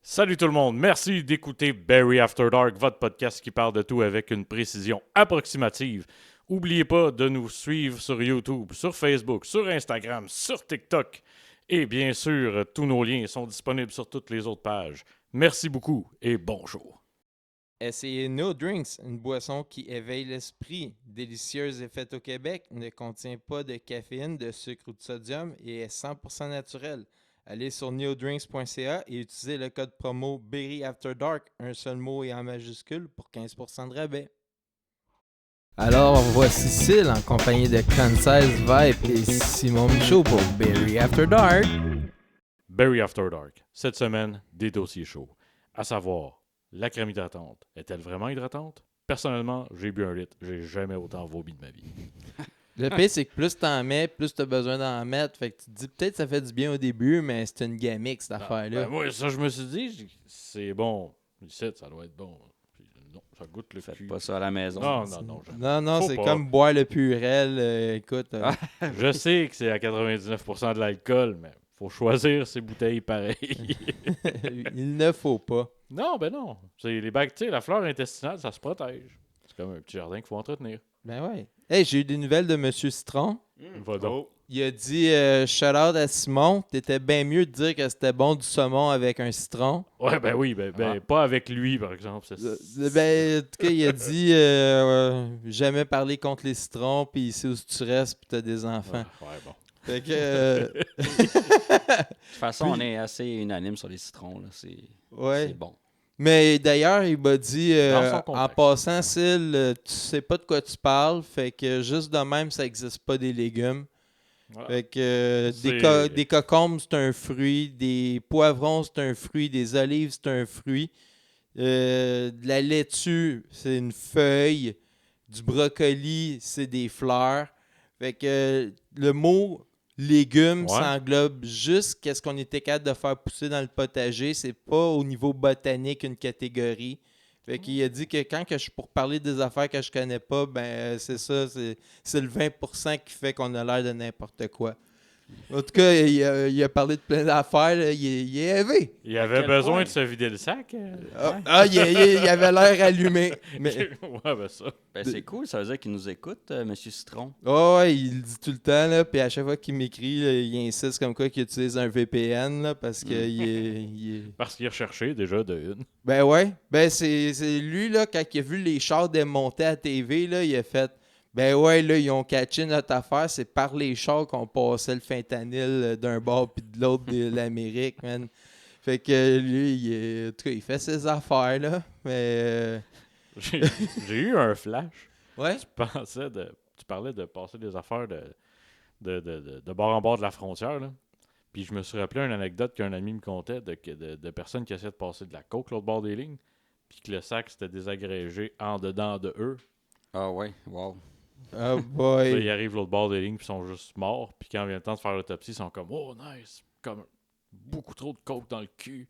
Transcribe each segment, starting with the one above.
Salut tout le monde, merci d'écouter Barry After Dark, votre podcast qui parle de tout avec une précision approximative. N'oubliez pas de nous suivre sur YouTube, sur Facebook, sur Instagram, sur TikTok. Et bien sûr, tous nos liens sont disponibles sur toutes les autres pages. Merci beaucoup et bonjour. Essayez No Drinks, une boisson qui éveille l'esprit. Délicieuse et faite au Québec, ne contient pas de caféine, de sucre ou de sodium et est 100% naturelle. Allez sur neodrinks.ca et utilisez le code promo Berry After Dark, un seul mot et en majuscule, pour 15% de rabais. Alors, voici Syl en compagnie de Concise Vibe et Simon Michaud pour Berry After Dark. Barry After Dark, cette semaine, des dossiers chauds. À savoir, la crème hydratante, est-elle vraiment hydratante? Personnellement, j'ai bu un litre, j'ai jamais autant vomi de ma vie. Le pire, c'est que plus t'en mets, plus t'as besoin d'en mettre. Fait que tu te dis peut-être que ça fait du bien au début, mais c'est une gimmick cette affaire-là. Moi, ça, je me suis dit, c'est bon. Ici, ça doit être bon. Puis, non, ça goûte le Faites cul. pas ça à la maison. Non, jamais. Non, Faut c'est pas. comme boire le Purel. Écoute, Je sais que c'est à 99% de l'alcool, mais faut choisir ses bouteilles pareilles. il ne faut pas. Non, ben non. C'est les bactéries, la flore intestinale, ça se protège. C'est comme un petit jardin qu'il faut entretenir. Ben ouais. Hey, j'ai eu des nouvelles de Monsieur Citron. Va donc. Il a dit shout-out à Simon. T'étais bien mieux de dire que c'était bon du saumon avec un citron. Ouais, ben oui, pas avec lui, par exemple. Ben, en tout cas, il a dit jamais parler contre les citrons, puis ici où tu restes, puis t'as des enfants. Ouais, bon. Fait que. De toute façon, Puis- on est assez unanime sur les citrons. Là. Ouais. C'est bon. Mais d'ailleurs, il m'a dit Dans son en contexte. passant, Syl, tu sais pas de quoi tu parles, fait que juste de même, ça n'existe pas des légumes. Voilà. Fait que C'est- des cocombes, c'est un fruit, des poivrons, c'est un fruit, des olives, c'est un fruit. De la laitue, c'est une feuille. Du brocoli, c'est des fleurs. Fait que le mot légumes, Ouais. ça englobe juste qu'est-ce qu'on était capable de faire pousser dans le potager. C'est pas au niveau botanique une catégorie. Fait qu'il a dit que quand que pour parler des affaires que je connais pas, ben c'est ça, c'est le 20% qui fait qu'on a l'air de n'importe quoi. En tout cas, il a parlé de plein d'affaires, là. Il est élevé. Il avait quel besoin point? de se vider le sac. Il avait l'air allumé. Mais, Ouais, ben ça. Ben, c'est cool, ça veut dire qu'il nous écoute, Monsieur Citron. ouais, il le dit tout le temps, là, puis à chaque fois qu'il m'écrit, là, il insiste comme quoi qu'il utilise un VPN, là, parce que il est... Parce qu'il a recherché déjà de une. Ben ouais, ben c'est lui, là, quand il a vu les chars démontés à TV, là, il a fait, ben ouais, là, ils ont catché notre affaire, c'est par les chars qu'on passait le fentanyl d'un bord puis de l'autre de l'Amérique, man. Fait que lui, en tout cas, il fait ses affaires, là, mais... J'ai j'ai eu un flash. ouais? Tu parlais de passer des affaires de bord en bord de la frontière, là. Puis je me suis rappelé une anecdote qu'un ami me contait de personnes qui essaient de passer de la coke l'autre bord des lignes, puis que le sac s'était désagrégé en dedans de eux. Ah ouais, wow. Oh Là, boy! ils arrivent l'autre bord des lignes, puis ils sont juste morts. Puis quand vient le temps de faire l'autopsie, ils sont comme « Oh, nice! » Comme beaucoup trop de coke dans le cul.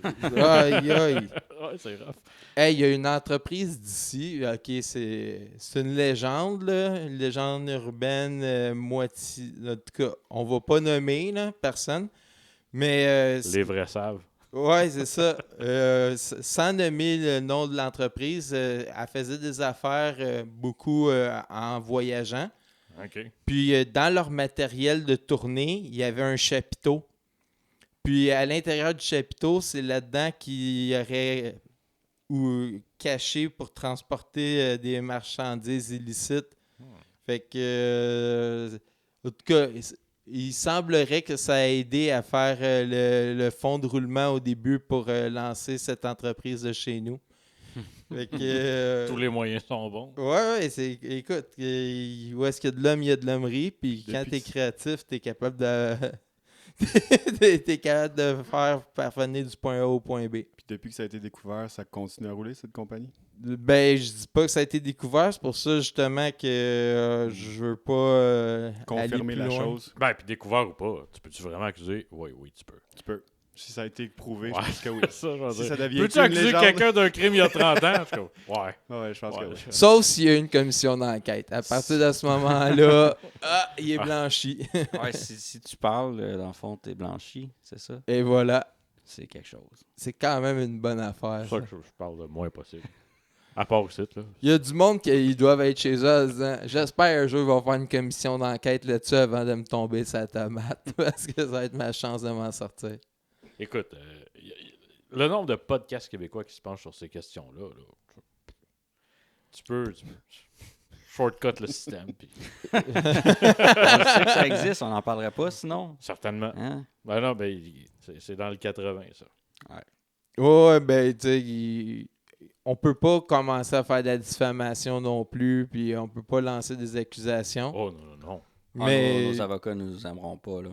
Aïe, aïe! Ouais, c'est rough. Hey, il y a une entreprise d'ici, ok, c'est une légende, là, une légende urbaine, moitié, en tout cas, on va pas nommer, là, personne, mais, Les vrais savent. ouais, c'est ça, sans nommer le nom de l'entreprise, elle faisait des affaires beaucoup en voyageant, OK. puis dans leur matériel de tournée, il y avait un chapiteau, puis à l'intérieur du chapiteau, c'est là-dedans qu'il y aurait ou caché pour transporter des marchandises illicites. Fait que, en tout cas, il semblerait que ça a aidé à faire le fond de roulement au début pour lancer cette entreprise de chez nous. Fait que, Tous les moyens sont bons. ouais, écoute, où est-ce qu'il y a de l'homme, il y a de l'hommerie, puis quand Depuis- t'es créatif, t'es capable de... t'es capable de faire parvenir du point A au point B. Puis depuis que ça a été découvert, ça continue à rouler, cette compagnie? Ben, je dis pas que ça a été découvert, c'est pour ça justement que je veux pas aller Confirmer plus la loin. chose. Ben, puis découvert ou pas, peux-tu vraiment accuser? Oui, tu peux. Tu peux. Si ça a été prouvé, Ouais, je pense que oui. ça, je veux Si dire. ça devient Peux-tu une accuser légende? quelqu'un d'un crime il y a 30 ans? Je suis comme, ouais. Ouais, je pense que Ouais. oui. Sauf s'il y a une commission d'enquête. À partir de ce moment-là, il est blanchi. Ouais, si tu parles, dans le fond, t'es blanchi, c'est ça? Et voilà. c'est quelque chose. C'est quand même une bonne affaire. C'est ça ça. que je parle le moins possible. À part au site, là. Il y a du monde qui doivent être chez eux en disant j'espère un jour ils vont faire une commission d'enquête là-dessus avant de me tomber sa tomate parce que ça va être ma chance de m'en sortir. Écoute, le nombre de podcasts québécois qui se penchent sur ces questions-là, là, tu peux shortcut le système. Puis On sait que ça existe, on n'en parlerait pas sinon. certainement. Hein? Ben non, ben, c'est dans le 80, ça. Ouais, ben, tu sais, on peut pas commencer à faire de la diffamation non plus, puis on peut pas lancer des accusations. Oh non, non, non. Mais, Nos avocats ne nous aimeront pas. Là.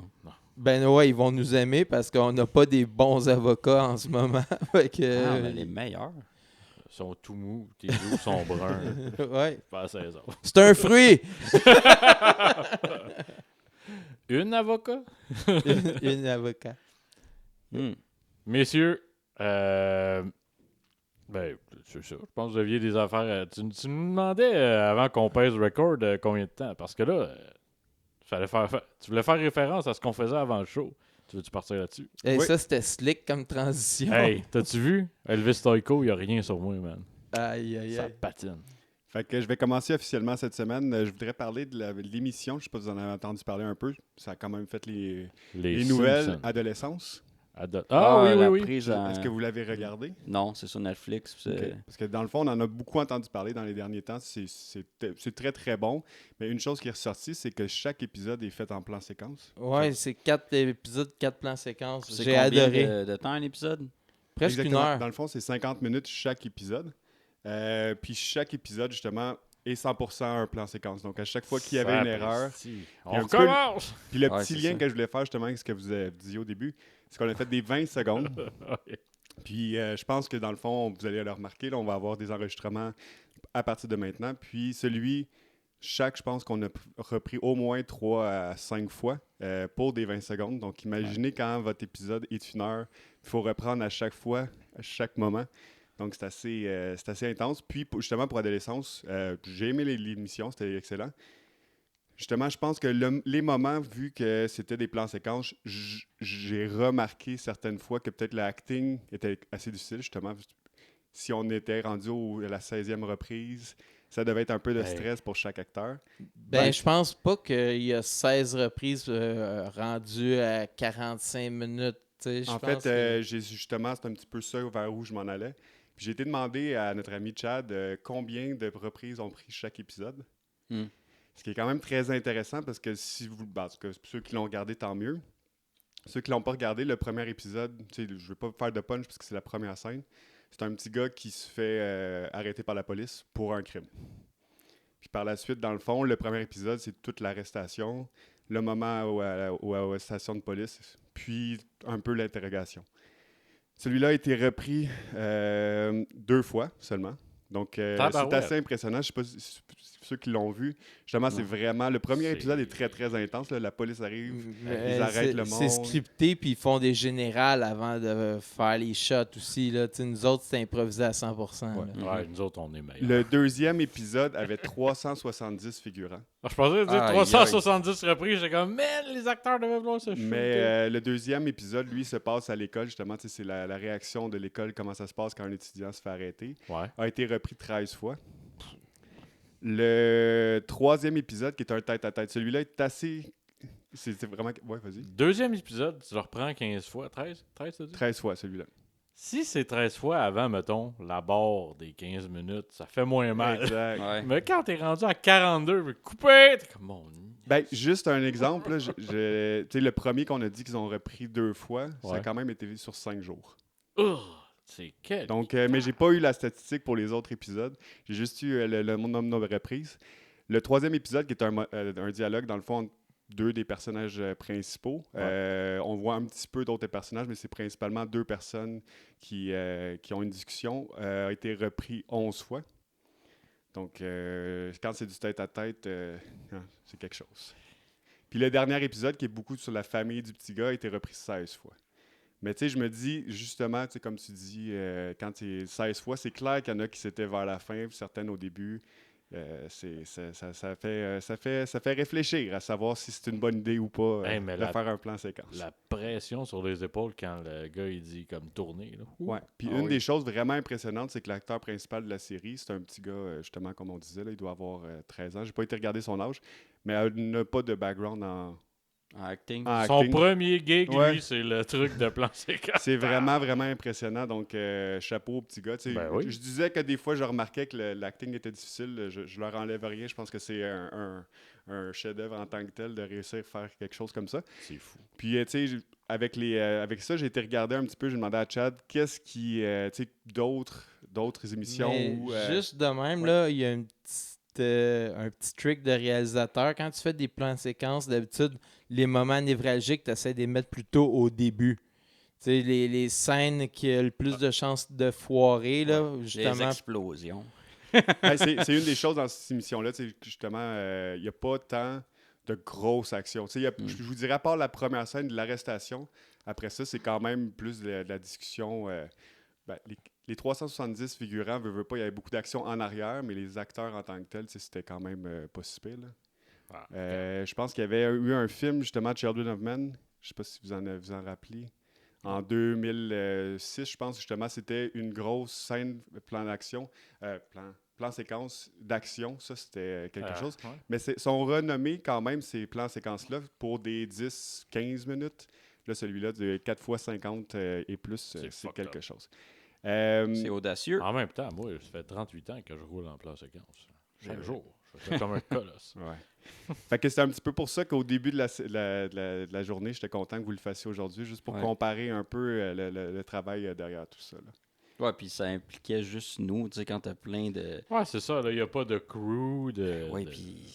ben ouais, ils vont nous aimer parce qu'on n'a pas des bons avocats en ce moment. Fait que, Ah, on a les meilleurs. Ils sont tout mous, tes joues sont bruns. ouais. Pas à 16 ans. C'est un fruit! Une avocat? Une avocat. Messieurs, ben, c'est ça. Je pense que vous aviez des affaires. Tu nous demandais avant qu'on pèse record combien de temps? Parce que là, tu voulais faire référence à ce qu'on faisait avant le show. Tu veux-tu partir là-dessus? Et Oui. ça, c'était slick comme transition. Hey, t'as-tu vu? Elvis Stoico, il a rien sur moi, man. Aïe, aïe, Ça aïe. patine. Fait que je vais commencer officiellement cette semaine. Je voudrais parler de l'émission. Je sais pas si vous en avez entendu parler un peu. Ça a quand même fait les nouvelles Simpsons. adolescence. Ah la oui. prise en- Est-ce que vous l'avez regardé? Non, c'est sur Netflix. c'est- Ok. Parce que dans le fond, on en a beaucoup entendu parler dans les derniers temps. C'est très, très bon. Mais une chose qui est ressortie, c'est que chaque épisode est fait en plan séquence. Ouais, c'est 4 épisodes, 4 plans séquences. C'est J'ai combien adoré. de temps un épisode? Presque Exactement. une heure. Dans le fond, c'est 50 minutes chaque épisode. Puis chaque épisode, justement, est 100% un plan séquence. Donc, à chaque fois qu'il y avait une erreur, On un petit peu- commence! puis le Ouais, petit c'est lien ça. que je voulais faire justement avec ce que vous avez dit au début, c'est qu'on a fait des 20 secondes. Puis je pense que dans le fond, vous allez le remarquer, là, on va avoir des enregistrements à partir de maintenant. Puis je pense qu'on a repris au moins 3 à 5 fois pour des 20 secondes. Donc imaginez quand votre épisode est une heure, il faut reprendre à chaque fois, à chaque moment. Donc c'est assez intense. Puis justement pour adolescence, j'ai aimé l'émission, c'était excellent. Justement, je pense que les moments, vu que c'était des plans séquences, j'ai remarqué certaines fois que peut-être l'acting était assez difficile, justement. Si on était rendu à la 16e reprise, ça devait être un peu de Hey. stress pour chaque acteur. Ben, je pense pas qu'il y a 16 reprises rendues à 45 minutes. tu sais. Je En pense fait, justement, c'est un petit peu ça vers où je m'en allais. Puis j'ai été demandé à notre ami Chad combien de reprises ont pris chaque épisode. Hmm. Ce qui est quand même très intéressant parce que si vous, en tout cas, ceux qui l'ont regardé, tant mieux. Ceux qui l'ont pas regardé, le premier épisode, tu sais, je vais pas faire de punch parce que c'est la première scène. C'est un petit gars qui se fait arrêter par la police pour un crime. Puis par la suite, dans le fond, le premier épisode, c'est toute l'arrestation, le moment à la station de police, puis un peu l'interrogation. Celui-là a été repris 2 fois seulement. Donc, c'est Tabarouette. assez impressionnant. Je sais pas si ceux qui l'ont vu. Justement, c'est vraiment... Le premier C'est- épisode est très, très intense. Là. La police arrive, Mais ils arrêtent le C'est monde. scripté, puis ils font des générales avant de faire les shots aussi. Là. Tu sais, nous autres, c'est improvisé à 100%. là. Ouais, nous autres, on est meilleurs. Le deuxième épisode avait 370 figurants. Ah, je pensais dire Aïe, 370 reprises. J'étais comme, man, les acteurs devaient vouloir se shooter. Mais le deuxième épisode, lui, se passe à l'école. Justement, tu sais, c'est la réaction de l'école, comment ça se passe quand un étudiant se fait arrêter. Ouais. A été repris 13 fois. Le troisième épisode, qui est un tête-à-tête, celui-là est assez... C'est vraiment... Ouais, vas-y. Deuxième épisode, tu le reprends 15 fois. 13? 13, t'as dit? 13 fois, celui-là. Si c'est 13 fois avant, mettons, la barre des 15 minutes, ça fait moins mal. Exact. Ouais. Mais quand t'es rendu à 42, coupé, t'es comme, mon... Ben, juste un exemple, là, tu sais, le premier qu'on a dit qu'ils ont repris 2 fois, ça a Ouais. quand même été vu sur 5 jours. C'est quel... Donc, mais j'ai pas eu la statistique pour les autres épisodes. J'ai juste eu le nombre de reprises. Le troisième épisode, qui est un dialogue, dans le fond, entre 2 des personnages principaux. On voit un petit peu d'autres personnages, mais c'est principalement 2 personnes qui ont une discussion. A été repris 11 fois. Donc, quand c'est du tête-à-tête, c'est quelque chose. Puis le dernier épisode, qui est beaucoup sur la famille du petit gars, a été repris 16 fois. Mais tu sais, je me dis, justement, tu sais, comme tu dis, quand c'est 16 fois, c'est clair qu'il y en a qui s'étaient vers la fin, certaines au début. ça fait réfléchir à savoir si c'est une bonne idée ou pas Hey, mais de faire un plan séquence. La pression sur les épaules quand le gars il dit comme tourner. Là. Ouais. Puis Ah une oui. des choses vraiment impressionnantes, c'est que l'acteur principal de la série, c'est un petit gars, justement, comme on disait, là, il doit avoir 13 ans. J'ai pas été regarder son âge, mais il n'a pas de background En acting. en Son acting. premier gig, Ouais. lui, c'est le truc de plan séquence. C'est vraiment, vraiment impressionnant. Donc, chapeau au petit gars. Tu sais, Ben oui. Je disais que des fois, je remarquais que l'acting était difficile. Je leur enlève rien. Je pense que c'est un chef-d'œuvre en tant que tel de réussir à faire quelque chose comme ça. C'est fou. Puis, tu sais, avec ça, j'ai été regarder un petit peu. J'ai demandé à Chad, qu'est-ce qui, tu sais, d'autres émissions Mais où... juste de même, ouais. là, il y a un petit trick de réalisateur. Quand tu fais des plans séquences, d'habitude, les moments névralgiques, tu essaies de les mettre plutôt au début. Tu sais, les scènes qui ont le plus de chances de foirer, là, Les justement. explosions. Ben, c'est une des choses dans cette émission-là, tu sais, que justement, il n'y a pas tant de grosses actions. Tu sais, je vous dirais, à part la première scène de l'arrestation, après ça, c'est quand même plus de la discussion. Ben, les 370 figurants, veut pas, il y avait beaucoup d'actions en arrière, mais les acteurs en tant que tels, tu sais, c'était quand même pas si pire, là. Ah, Je pense qu'il y avait eu un film, justement, Children of Men. Je sais pas si vous en rappelez. En 2006, je pense, justement, c'était une grosse scène, plan d'action, plan séquence d'action. Ça, c'était quelque chose. Ouais. Mais sont renommés quand même, ces plans séquences-là, pour des 10-15 minutes. Là, celui-là, de 4 x 50 et plus, C'est c'est fucked quelque up. chose. C'est audacieux. En même temps, moi, ça fait 38 ans que je roule en plan séquence. Chaque Ouais. jour. Je fais ça comme un colosse. Ouais. Fait que c'est un petit peu pour ça qu'au début de la journée, j'étais content que vous le fassiez aujourd'hui, juste pour Ouais. comparer un peu le travail derrière tout ça. Là. Ouais, puis ça impliquait juste nous, tu sais, quand t'as plein de... Ouais, c'est ça. Il n'y a pas de crew. Ouais, puis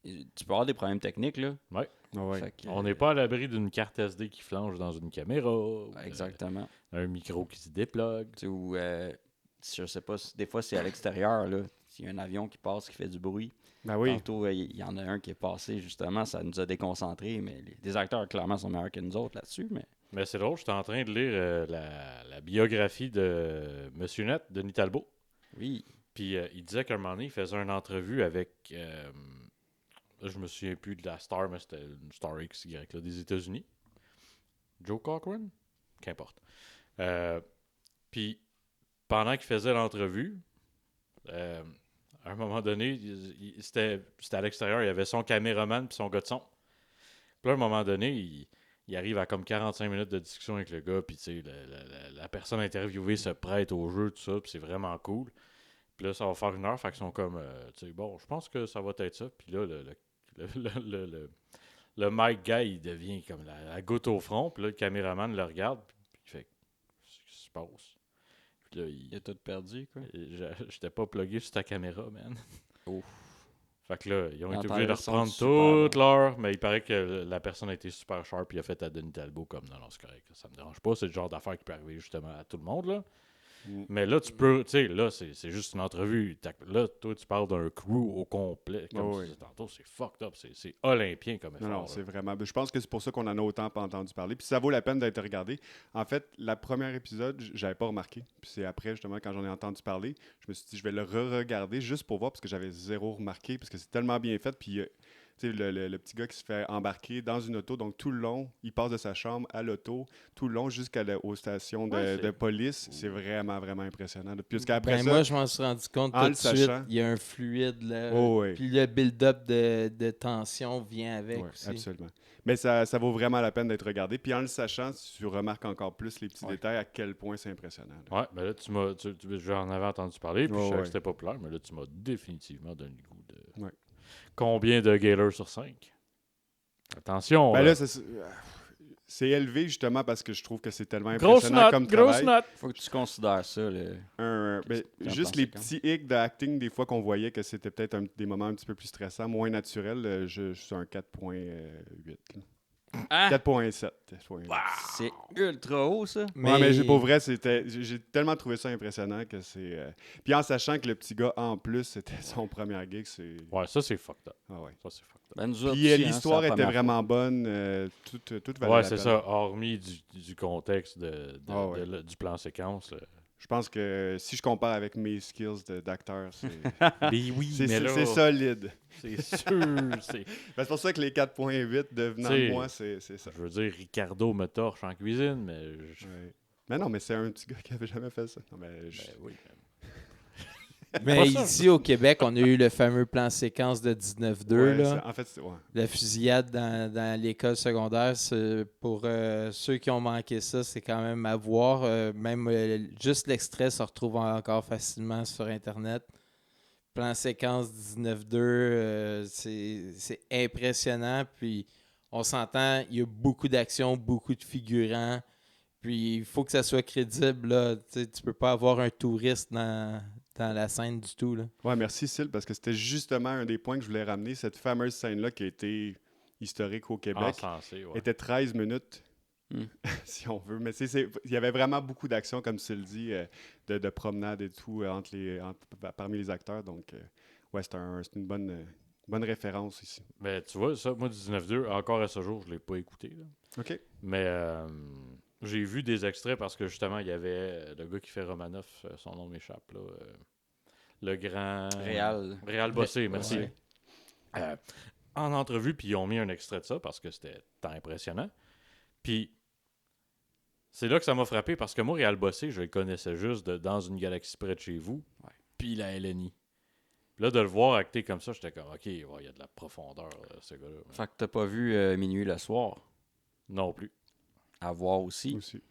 tu peux avoir des problèmes techniques, là. Ouais. Fait que, On n'est pas à l'abri d'une carte SD qui flanche dans une caméra. ou, Exactement. un micro qui se déplogue. Tu sais, ou, je sais pas, des fois, c'est à l'extérieur, là. S'il y a un avion qui passe, qui fait du bruit. Ben oui. Tantôt, il y en a un qui est passé, justement, ça nous a déconcentrés, mais les acteurs, clairement, sont meilleurs que nous autres là-dessus, mais... Mais c'est drôle, j'étais en train de lire la biographie de Monsieur Net, Denis Talbot. Oui. Puis il disait qu'à un moment donné, il faisait une entrevue avec. Là, je me souviens plus de la star, mais c'était une star XY là, des États-Unis. Joe Cochran? Qu'importe. Puis pendant qu'il faisait l'entrevue, à un moment donné, c'était à l'extérieur, il y avait son caméraman puis son gars de son. Puis là, à un moment donné, il arrive à comme 45 minutes de discussion avec le gars, puis tu sais, la personne interviewée se prête au jeu, tout ça, puis c'est vraiment cool. Puis là, ça va faire 1 heure, fait qu'ils sont comme, tu sais, bon, je pense que ça va être ça. Puis là, le mic guy, il devient comme la goutte au front, puis là, le caméraman le regarde, puis il fait, qu'est-ce qui se passe? Puis là, Il a tout perdu, quoi. j'étais pas plugué sur ta caméra, man. Ouf. Fait que là, ils ont Il été entend obligés de le son reprendre super toute l'heure, mais il paraît que la personne a été super sharp, puis il a fait à Denis Talbot comme non, c'est correct, ça me dérange pas, c'est le genre d'affaire qui peut arriver justement à tout le monde, là. Mais là, tu peux, tu sais, là, c'est juste une entrevue. Là, toi, tu parles d'un crew au complet. Comme tu disais tantôt, c'est fucked up, c'est olympien comme effort. Non, c'est vraiment. Je pense que c'est pour ça qu'on en a autant pas entendu parler. Puis ça vaut la peine d'être regardé. En fait, le premier épisode, j'avais pas remarqué. Puis c'est après, justement, quand j'en ai entendu parler, je me suis dit, je vais le re-regarder juste pour voir, parce que j'avais zéro remarqué, parce que c'est tellement bien fait. Puis tu sais, le petit gars qui se fait embarquer dans une auto, donc tout le long, il passe de sa chambre à l'auto, tout le long jusqu'aux stations de police. C'est vraiment, vraiment impressionnant. Puis après ça, Moi, je m'en suis rendu compte en tout le de suite. sachant. Il y a un fluide, là. Oh, oui. Puis le build-up de tension vient avec Ouais, aussi. absolument. Mais ça vaut vraiment la peine d'être regardé. Puis en le sachant, tu remarques encore plus les petits Ouais. détails, à quel point c'est impressionnant. Là. Ouais, mais là, j'en avais entendu parler, puis je savais Ouais. que c'était populaire, mais là, tu m'as définitivement donné le goût de. Ouais. Combien de Gaylor sur 5? Attention. Ben là. là, c'est élevé justement parce que je trouve que c'est tellement Grosse impressionnant note, comme grosse travail. note. Faut que tu considères ça, le... Ben, Quand juste on les pense petits hicks d'acting, des fois qu'on voyait que c'était peut-être des moments un petit peu plus stressants, moins naturels, je suis un 4.8. Ah! 4.7. C'est ultra haut, ça. Mais pour vrai, j'ai tellement trouvé ça impressionnant que c'est... Puis en sachant que le petit gars, en plus, c'était son premier gig, c'est... Ouais, ça, c'est fucked up. Ah ouais. Ça, c'est fucked up. Ben, nous autres Puis aussi, hein, l'histoire c'est la était première vraiment bonne, tout valait Ouais, la c'est peine. ça. Hormis du contexte Ah ouais. du plan séquence, Je pense que si je compare avec mes skills d'acteur, c'est Ben oui, mais là, c'est solide. c'est sûr. C'est pour ça que les 4.8 devenant T'sais, de moi, c'est ça. Je veux dire, Ricardo me torche en cuisine, mais... Ouais. Mais non, mais c'est un petit gars qui avait jamais fait ça. Non, mais oui. Mais Pas ça. ici, au Québec, on a eu le fameux plan séquence de 19-2, ouais, là. en fait, ouais. La fusillade dans l'école secondaire. Pour ceux qui ont manqué ça, c'est quand même à voir. Même juste l'extrait se retrouve encore facilement sur Internet. Plan séquence 19-2, c'est impressionnant. Puis on s'entend, il y a beaucoup d'actions, beaucoup de figurants. Puis il faut que ça soit crédible, là. Tu peux pas avoir un touriste dans la scène du tout, là. Ouais, merci, Syl, parce que c'était justement un des points que je voulais ramener. Cette fameuse scène-là qui a été historique au Québec Encensé, ouais. était 13 minutes, Hmm. si on veut. Mais tu sais, il y avait vraiment beaucoup d'actions, comme Syl dit, de promenade et tout parmi les acteurs. Donc, ouais, c'est une bonne référence ici. Mais tu vois, ça, moi, 19-2, encore à ce jour, je l'ai pas écouté, là. OK. Mais j'ai vu des extraits parce que, justement, il y avait le gars qui fait Romanoff, son nom m'échappe, là. Le grand... Réal Bossé, merci. Ouais. En entrevue, puis ils ont mis un extrait de ça parce que c'était tant impressionnant. Puis c'est là que ça m'a frappé parce que moi, Réal Bossé, je le connaissais juste Dans une galaxie près de chez vous, Ouais. puis la LNI. Puis là, de le voir acter comme ça, j'étais comme, OK, ouais, il y a de la profondeur, ce gars-là. Mais Fait que t'as pas vu Minuit le soir. non plus. À voir aussi. Aussi.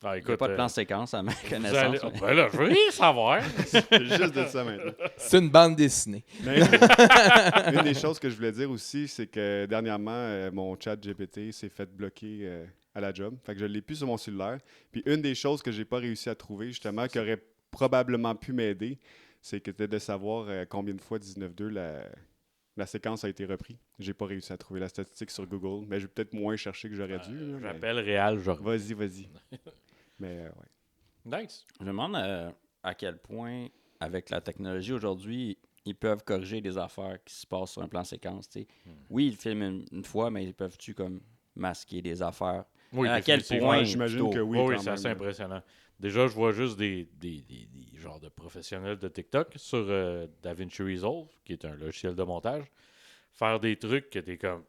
Ah, Il n'y a écoute, pas de plan séquence à ma vous connaissance. allez- mais- Ben là, je veux rien savoir. C'est juste de ça maintenant. C'est une bande dessinée. Mais une des choses que je voulais dire aussi, c'est que dernièrement, mon chat GPT s'est fait bloquer à la job. Fait que je ne l'ai plus sur mon cellulaire. Puis une des choses que j'ai pas réussi à trouver, justement, qui aurait probablement pu m'aider, c'est que c'était de savoir combien de fois 19.2 la séquence a été reprise. J'ai pas réussi à trouver la statistique sur Google, mais je vais peut-être moins chercher que j'aurais dû. là, mais- J'appelle Réal, je Vas-y. Mais ouais. Nice. Je me demande à quel point, avec la technologie aujourd'hui, ils peuvent corriger des affaires qui se passent sur un plan séquence. Tu sais. Oui, ils filment une fois, mais ils peuvent-tu comme masquer des affaires? Oui, À quel définitivement. point? J'imagine plutôt. que oui. Oui, quand c'est même, assez là. impressionnant. Déjà, je vois juste des genres de professionnels de TikTok sur DaVinci Resolve, qui est un logiciel de montage, faire des trucs que t'es comme...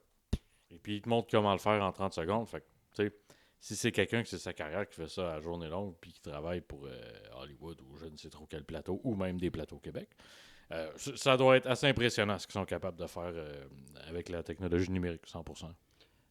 Et puis, ils te montrent comment le faire en 30 secondes. Fait que, tu sais, si c'est quelqu'un qui c'est sa carrière qui fait ça à journée longue puis qui travaille pour Hollywood ou je ne sais trop quel plateau, ou même des plateaux au Québec, ça doit être assez impressionnant ce qu'ils sont capables de faire avec la technologie numérique, 100%.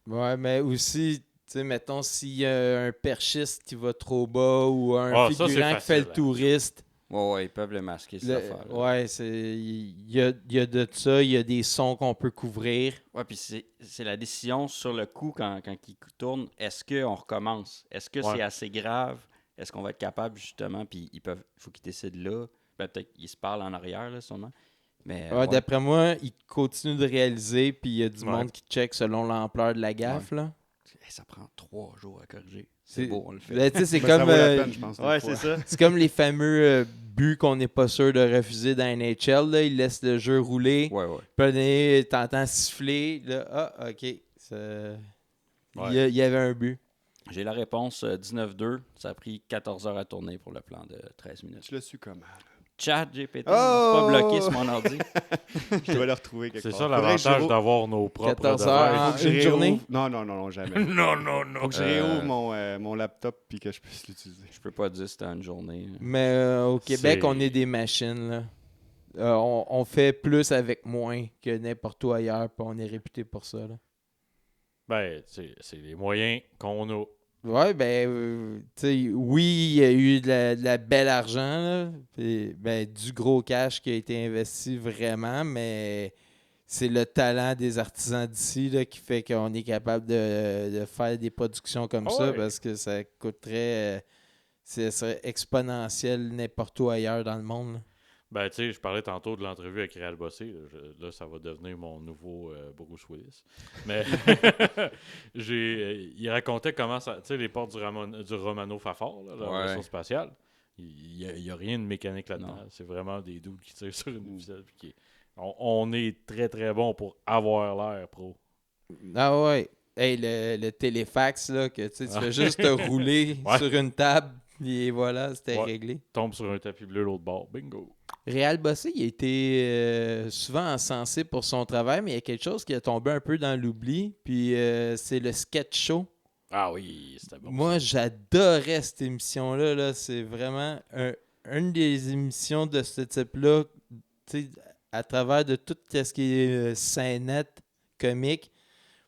Ouais, mais aussi, tu sais, mettons, s'il y a un perchiste qui va trop bas ou un Ah, ça, c'est figurant qui fait facile, le hein. touriste. Ouais, ils peuvent le masquer, ces affaires. Ouais, il y a de ça, il y a des sons qu'on peut couvrir. Ouais, puis c'est la décision sur le coup quand il tourne. Est-ce qu'on recommence? Est-ce que Ouais. c'est assez grave? Est-ce qu'on va être capable, justement? Puis il faut qu'ils décident là. Ben, peut-être qu'ils se parlent en arrière, là, sûrement. Mais, Ouais, d'après moi, il continue de réaliser, puis il y a du Ouais. monde qui check selon l'ampleur de la gaffe, là. Hey, ça prend 3 jours à corriger. C'est- C'est beau, on le fait. Ben, tu sais, c'est Ben, ça comme, vaut la peine, je pense. des Ouais, fois. c'est ça. c'est comme les fameux buts qu'on n'est pas sûr de refuser dans NHL, là. Ils laissent le jeu rouler. Ouais. Puis t'entends siffler. Là, ah, OK. Il y avait un but. J'ai la réponse 19-2. Ça a pris 14 heures à tourner pour le plan de 13 minutes. Tu l'as su comment? Chat GPT, c'est Oh! pas bloqué sur mon ordi. Je dois le retrouver quelque C'est part. ça Faudrait que l'avantage je d'avoir nos propres 14 heures devices. en Faut que je une journée? réouvre- Non, jamais. Non. Faut que je réouvre mon laptop puis que je puisse l'utiliser. Je peux pas dire c'était une journée. Mais au Québec, C'est- on est des machines, là. On fait plus avec moins que n'importe où ailleurs, puis on est réputé pour ça, là. Ben, c'est les moyens qu'on a. Ouais, ben, tu sais, oui, il y a eu de la belle argent, là, puis, ben, du gros cash qui a été investi vraiment, mais c'est le talent des artisans d'ici là, qui fait qu'on est capable de faire des productions comme Ah ça, ouais. parce que ça coûterait, ce serait exponentiel n'importe où ailleurs dans le monde, là. Ben, tu sais, je parlais tantôt de l'entrevue avec Réal Bossé. Là, ça va devenir mon nouveau Bruce Willis. Mais il racontait comment ça... Tu sais, les portes du Romano Fafard, là, la Ouais. vaisseau spatiale, il y a rien de mécanique là-dedans. Non. C'est vraiment des dudes qui tirent sur une ficelle. On est très, très bon pour avoir l'air pro. Ah ouais. Hey, le téléfax, là, que tu sais, tu fais juste te rouler Ouais. sur une table, Et voilà, c'était Ouais. réglé. Tombe sur un tapis bleu l'autre bord. Bingo. Réal Bossé, il a été souvent encensé pour son travail, mais il y a quelque chose qui a tombé un peu dans l'oubli, puis c'est le sketch show. Ah oui, c'était bon. Moi, ça. j'adorais cette émission-là. Là. C'est vraiment une des émissions de ce type-là, tu sais, à travers de tout ce qui est scénette, comique.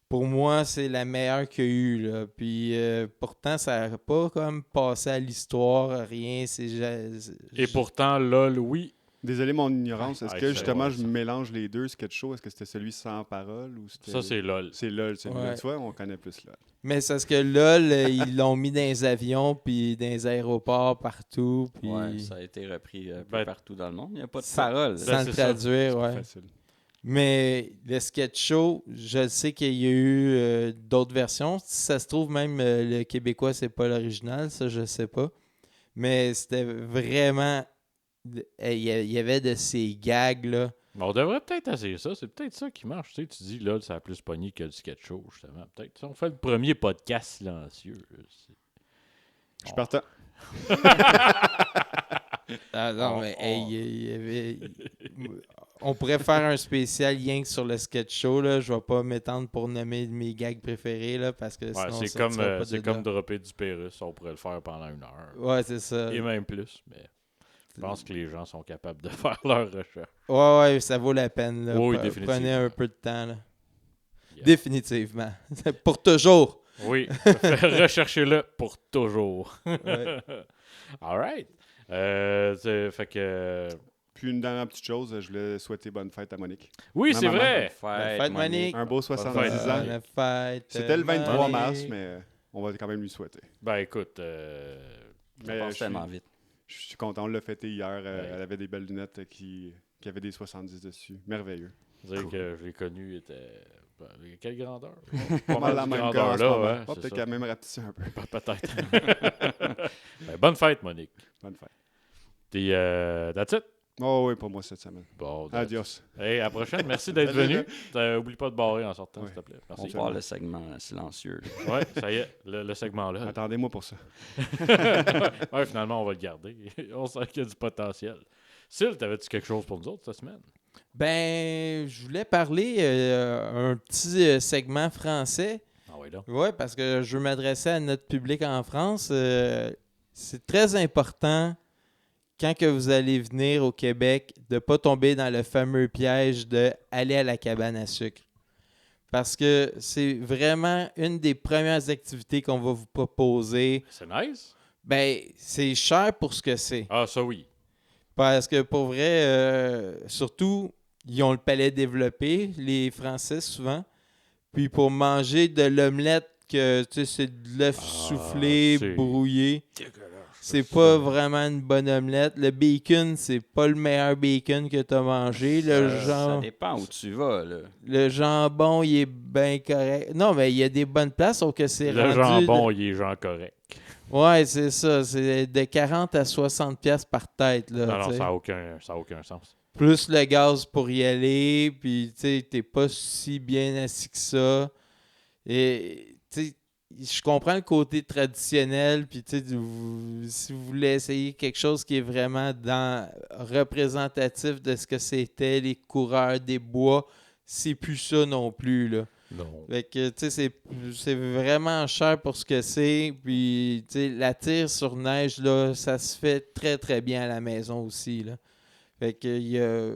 Pour moi, c'est la meilleure qu'il y a eu. Là. Puis pourtant, ça n'a pas comme passé à l'histoire, rien. Et pourtant, LOL, oui. Désolé mon ignorance. Est-ce Ouais, que c'est justement vrai, je ça. mélange les deux sketch show? Est-ce que c'était celui sans parole ou c'était. Ça, c'est LOL. C'est LOL, celui-là. Ouais. Tu vois, on connaît plus LOL. Mais c'est parce que là, ils l'ont mis dans les avions, puis dans les aéroports, partout. Puis Ouais, ça a été repris un peu Ben, partout dans le monde. Il n'y a pas de Ça- parole. sans le c'est ça. traduire, C'est ouais. facile. Mais le sketch show, je sais qu'il y a eu d'autres versions. Si ça se trouve, même le québécois, c'est pas l'original, ça, je sais pas. Mais c'était vraiment. Il y avait de ces gags, là. Mais on devrait peut-être essayer ça. C'est peut-être ça qui marche. Tu sais, tu dis, LOL, ça a plus pogné que le sketch show, justement. Peut-être. Si on fait le premier podcast silencieux. Je suis partant. Ah non, mais hey, il y avait. On pourrait faire un spécial rien que sur le sketch show, là. Je vais pas m'étendre pour nommer mes gags préférés, là, parce que Ouais, sinon, c'est ça comme, sortira pas c'est de comme là. dropper du Pérus. On pourrait le faire pendant 1 heure. Ouais, c'est ça. Et même plus. Mais je pense que les gens sont capables de faire leur recherche. Ouais, ça vaut la peine. Là. Oui, Pre- définitivement. Prenez un peu de temps. Là. Yeah. Définitivement. Pour toujours. Oui, recherchez-le pour toujours. Ouais. All right. Fait que... Puis une dernière petite chose, je voulais souhaiter bonne fête à Monique. Oui, Ma c'est maman. vrai. Bonne fête, Monique. Un beau 70 fête. ans. Bonne fête. C'était le 23 Monique. mars, mais on va quand même lui souhaiter. Ben écoute, Ça Mais passe tellement vite. je suis content, on l'a fêté hier. Ouais. Elle avait des belles lunettes qui avaient des 70 dessus. Merveilleux. dire que je l'ai connu était... ben, quelle grandeur? Pas mal la de même grandeur gars en ce là, moment. ouais, Oh, c'est peut-être ça. qu'elle a même rapetissé un peu. Peut-être. Ben, bonne fête, Monique. Bonne fête. Puis, that's it. Oh oui, pour moi cette semaine. Bon, Adios. Hey, à la prochaine. Merci d'être venu. Oublie pas de barrer en sortant, Ouais. s'il te plaît. On Merci. part le segment silencieux. là. Ouais, ça y est, le segment-là. Attendez-moi pour ça. Ouais, finalement, on va le garder. On sent qu'il y a du potentiel. Syl, t'avais-tu quelque chose pour nous autres cette semaine? Ben, je voulais parler un petit segment français. Ah oui, là. Oui, parce que je veux m'adresser à notre public en France. C'est très important, quand que vous allez venir au Québec, de ne pas tomber dans le fameux piège d'aller à la cabane à sucre. Parce que c'est vraiment une des premières activités qu'on va vous proposer. C'est nice. Ben, c'est cher pour ce que c'est. Ah, ça oui. Parce que pour vrai, surtout, ils ont le palais développé, les Français souvent. Puis pour manger de l'omelette, que tu sais, c'est de l'œuf soufflé, c'est brouillé. Dégueulasse. C'est pas vraiment une bonne omelette. Le bacon, c'est pas le meilleur bacon que tu as mangé. Ça dépend où tu vas. Là. Le jambon, il est bien correct. Non, mais il y a des bonnes places, sauf que c'est Le rendu... jambon, il est genre correct. Ouais, c'est ça. C'est de 40 à 60 pièces par tête. Là, Non, non, tu sais. ça n'a aucun sens. Plus le gaz pour y aller, puis tu sais, t'es pas si bien assis que ça. Et tu sais, je comprends le côté traditionnel, puis tu sais, si vous voulez essayer quelque chose qui est vraiment représentatif de ce que c'était les coureurs des bois, c'est plus ça non plus, là. Non. Fait que, tu sais, c'est vraiment cher pour ce que c'est. Puis, tu sais, la tire sur neige, là, ça se fait très, très bien à la maison aussi, là. Fait que, il y a...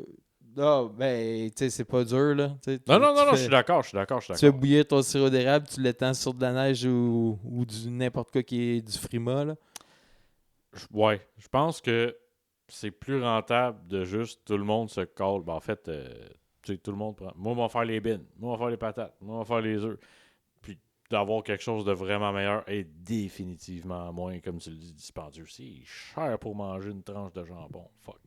Ah, ben, tu sais, c'est pas dur, là. Tu sais, Non, tu je fais- suis d'accord. Tu fais bouillir ton sirop d'érable, tu l'étends sur de la neige ou du n'importe quoi qui est du frima, là. Ouais, je pense que c'est plus rentable de juste tout le monde se colle. Ben, en fait, tu sais, tout le monde prend. Moi, on va faire les bines. Moi, on va faire les patates. Moi, on va faire les œufs. Puis d'avoir quelque chose de vraiment meilleur est définitivement moins, comme tu le dis, dispendieux. C'est cher pour manger une tranche de jambon. Fuck.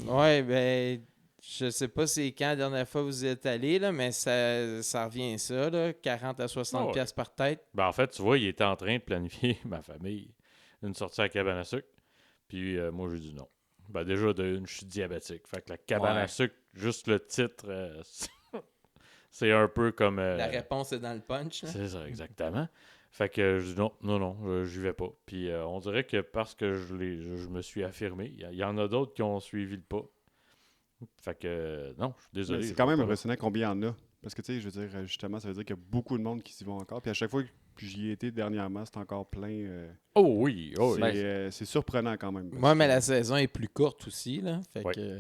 Ouais, ben, je sais pas c'est quand la dernière fois vous y êtes allé, là, mais ça revient ça, là, 40 à 60 Ouais. pièces par tête. Ben, en fait, tu vois, il était en train de planifier, ma famille, une sortie à la cabane à sucre. Puis moi, j'ai dit non. Ben, déjà, de une, je suis diabétique. Fait que la cabane Ouais. à sucre, juste le titre, c'est un peu comme... La réponse est dans le punch, là. c'est ça, exactement. Fait que je dis non, j'y vais pas. Puis on dirait que parce que je me suis affirmé, il y en a d'autres qui ont suivi le pas. Fait que non, je suis Mais désolé. c'est je quand vais même pas. impressionnant combien il y en a. Parce que, tu sais, je veux dire, justement, ça veut dire qu'il y a beaucoup de monde qui s'y vont encore. Puis à chaque fois que j'y ai été dernièrement, c'est encore plein. Oh oui, oh oui. C'est surprenant quand même. parce Ouais, mais que- la saison est plus courte aussi, là. Fait Ouais. que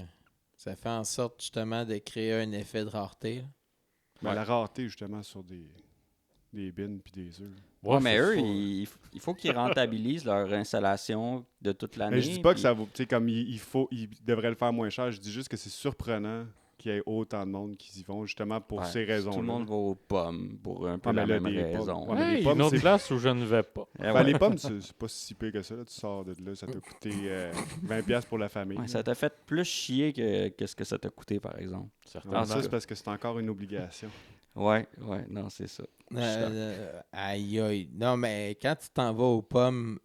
ça fait en sorte, justement, de créer un effet de rareté. Là. mais la rareté, justement, sur des bines puis des œufs. Ouais, mais c'est eux, ça. il faut qu'ils rentabilisent leur installation de toute l'année. Mais je dis pas que puis- ça vaut. Tu sais, comme il devrait le faire moins cher. Je dis juste que c'est surprenant qu'il y ait autant de monde qui y vont, justement, pour Ouais, ces raisons-là. Tout le monde va aux pommes pour un peu Ah, mais la là, même des pommes. raison. Ouais, mais les Hey, pommes, une autre c'est- place où je ne vais pas. Eh Ben, ouais. les pommes, c'est pas si pire que ça. Là. Tu sors de là, ça t'a coûté 20$ pour la famille. Ouais, ça t'a fait plus chier que ce que ça t'a coûté, par exemple. Certainement. Ah, ça, c'est parce que c'est encore une obligation. Ouais, non, c'est ça. Aïe, aïe. Non, mais quand tu t'en vas aux pommes,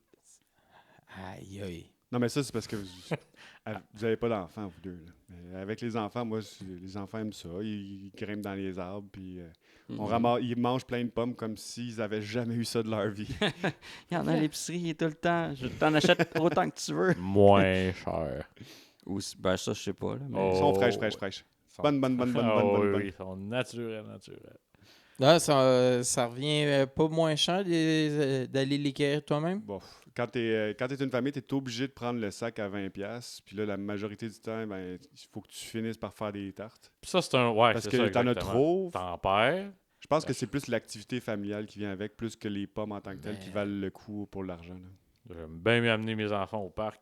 aïe, aïe. Non, mais ça, c'est parce que vous avez pas d'enfants, vous deux. Là. Mais avec les enfants, moi, les enfants aiment ça. Ils grimpent dans les arbres, puis ils mangent plein de pommes comme s'ils avaient jamais eu ça de leur vie. Il y en a à l'épicerie tout le temps. Je t'en achète autant que tu veux. Moins cher. Ou, ben, ça, je sais pas. Là, mais... Ils sont Oh, fraîches. Bonne. Ah oui, bonne. oui, ils sont naturels. Là, ça revient pas moins cher d'aller l'équerre toi-même? Bon, quand t'es une famille, t'es obligé de prendre le sac à 20$. Puis là, la majorité du temps, ben, il faut que tu finisses par faire des tartes. Puis ça, c'est un. Ouais, Parce c'est que ça, t'en as exactement. trop. T'en perds. Je pense que c'est plus l'activité familiale qui vient avec, plus que les pommes en tant que telles Ben. qui valent le coup pour l'argent. là. J'aime bien mieux amener mes enfants au parc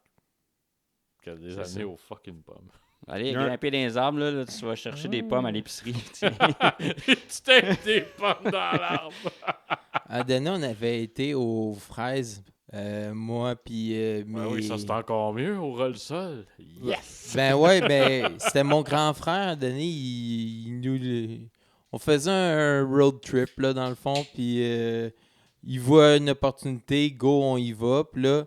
que de les C'est amener ça. aux fucking pommes. Allez, Il y a un- grimper dans les arbres, là, tu vas chercher des pommes à l'épicerie. Tiens. tu t'es des pommes dans l'arbre. À Denis, on avait été aux fraises. Moi, puis mes... Ben oui, ça c'est encore mieux au roll-sol. Yes! Ben ouais, ben c'était mon grand frère, Denis, on faisait un road trip, là, dans le fond, puis il voit une opportunité, go, on y va, puis là,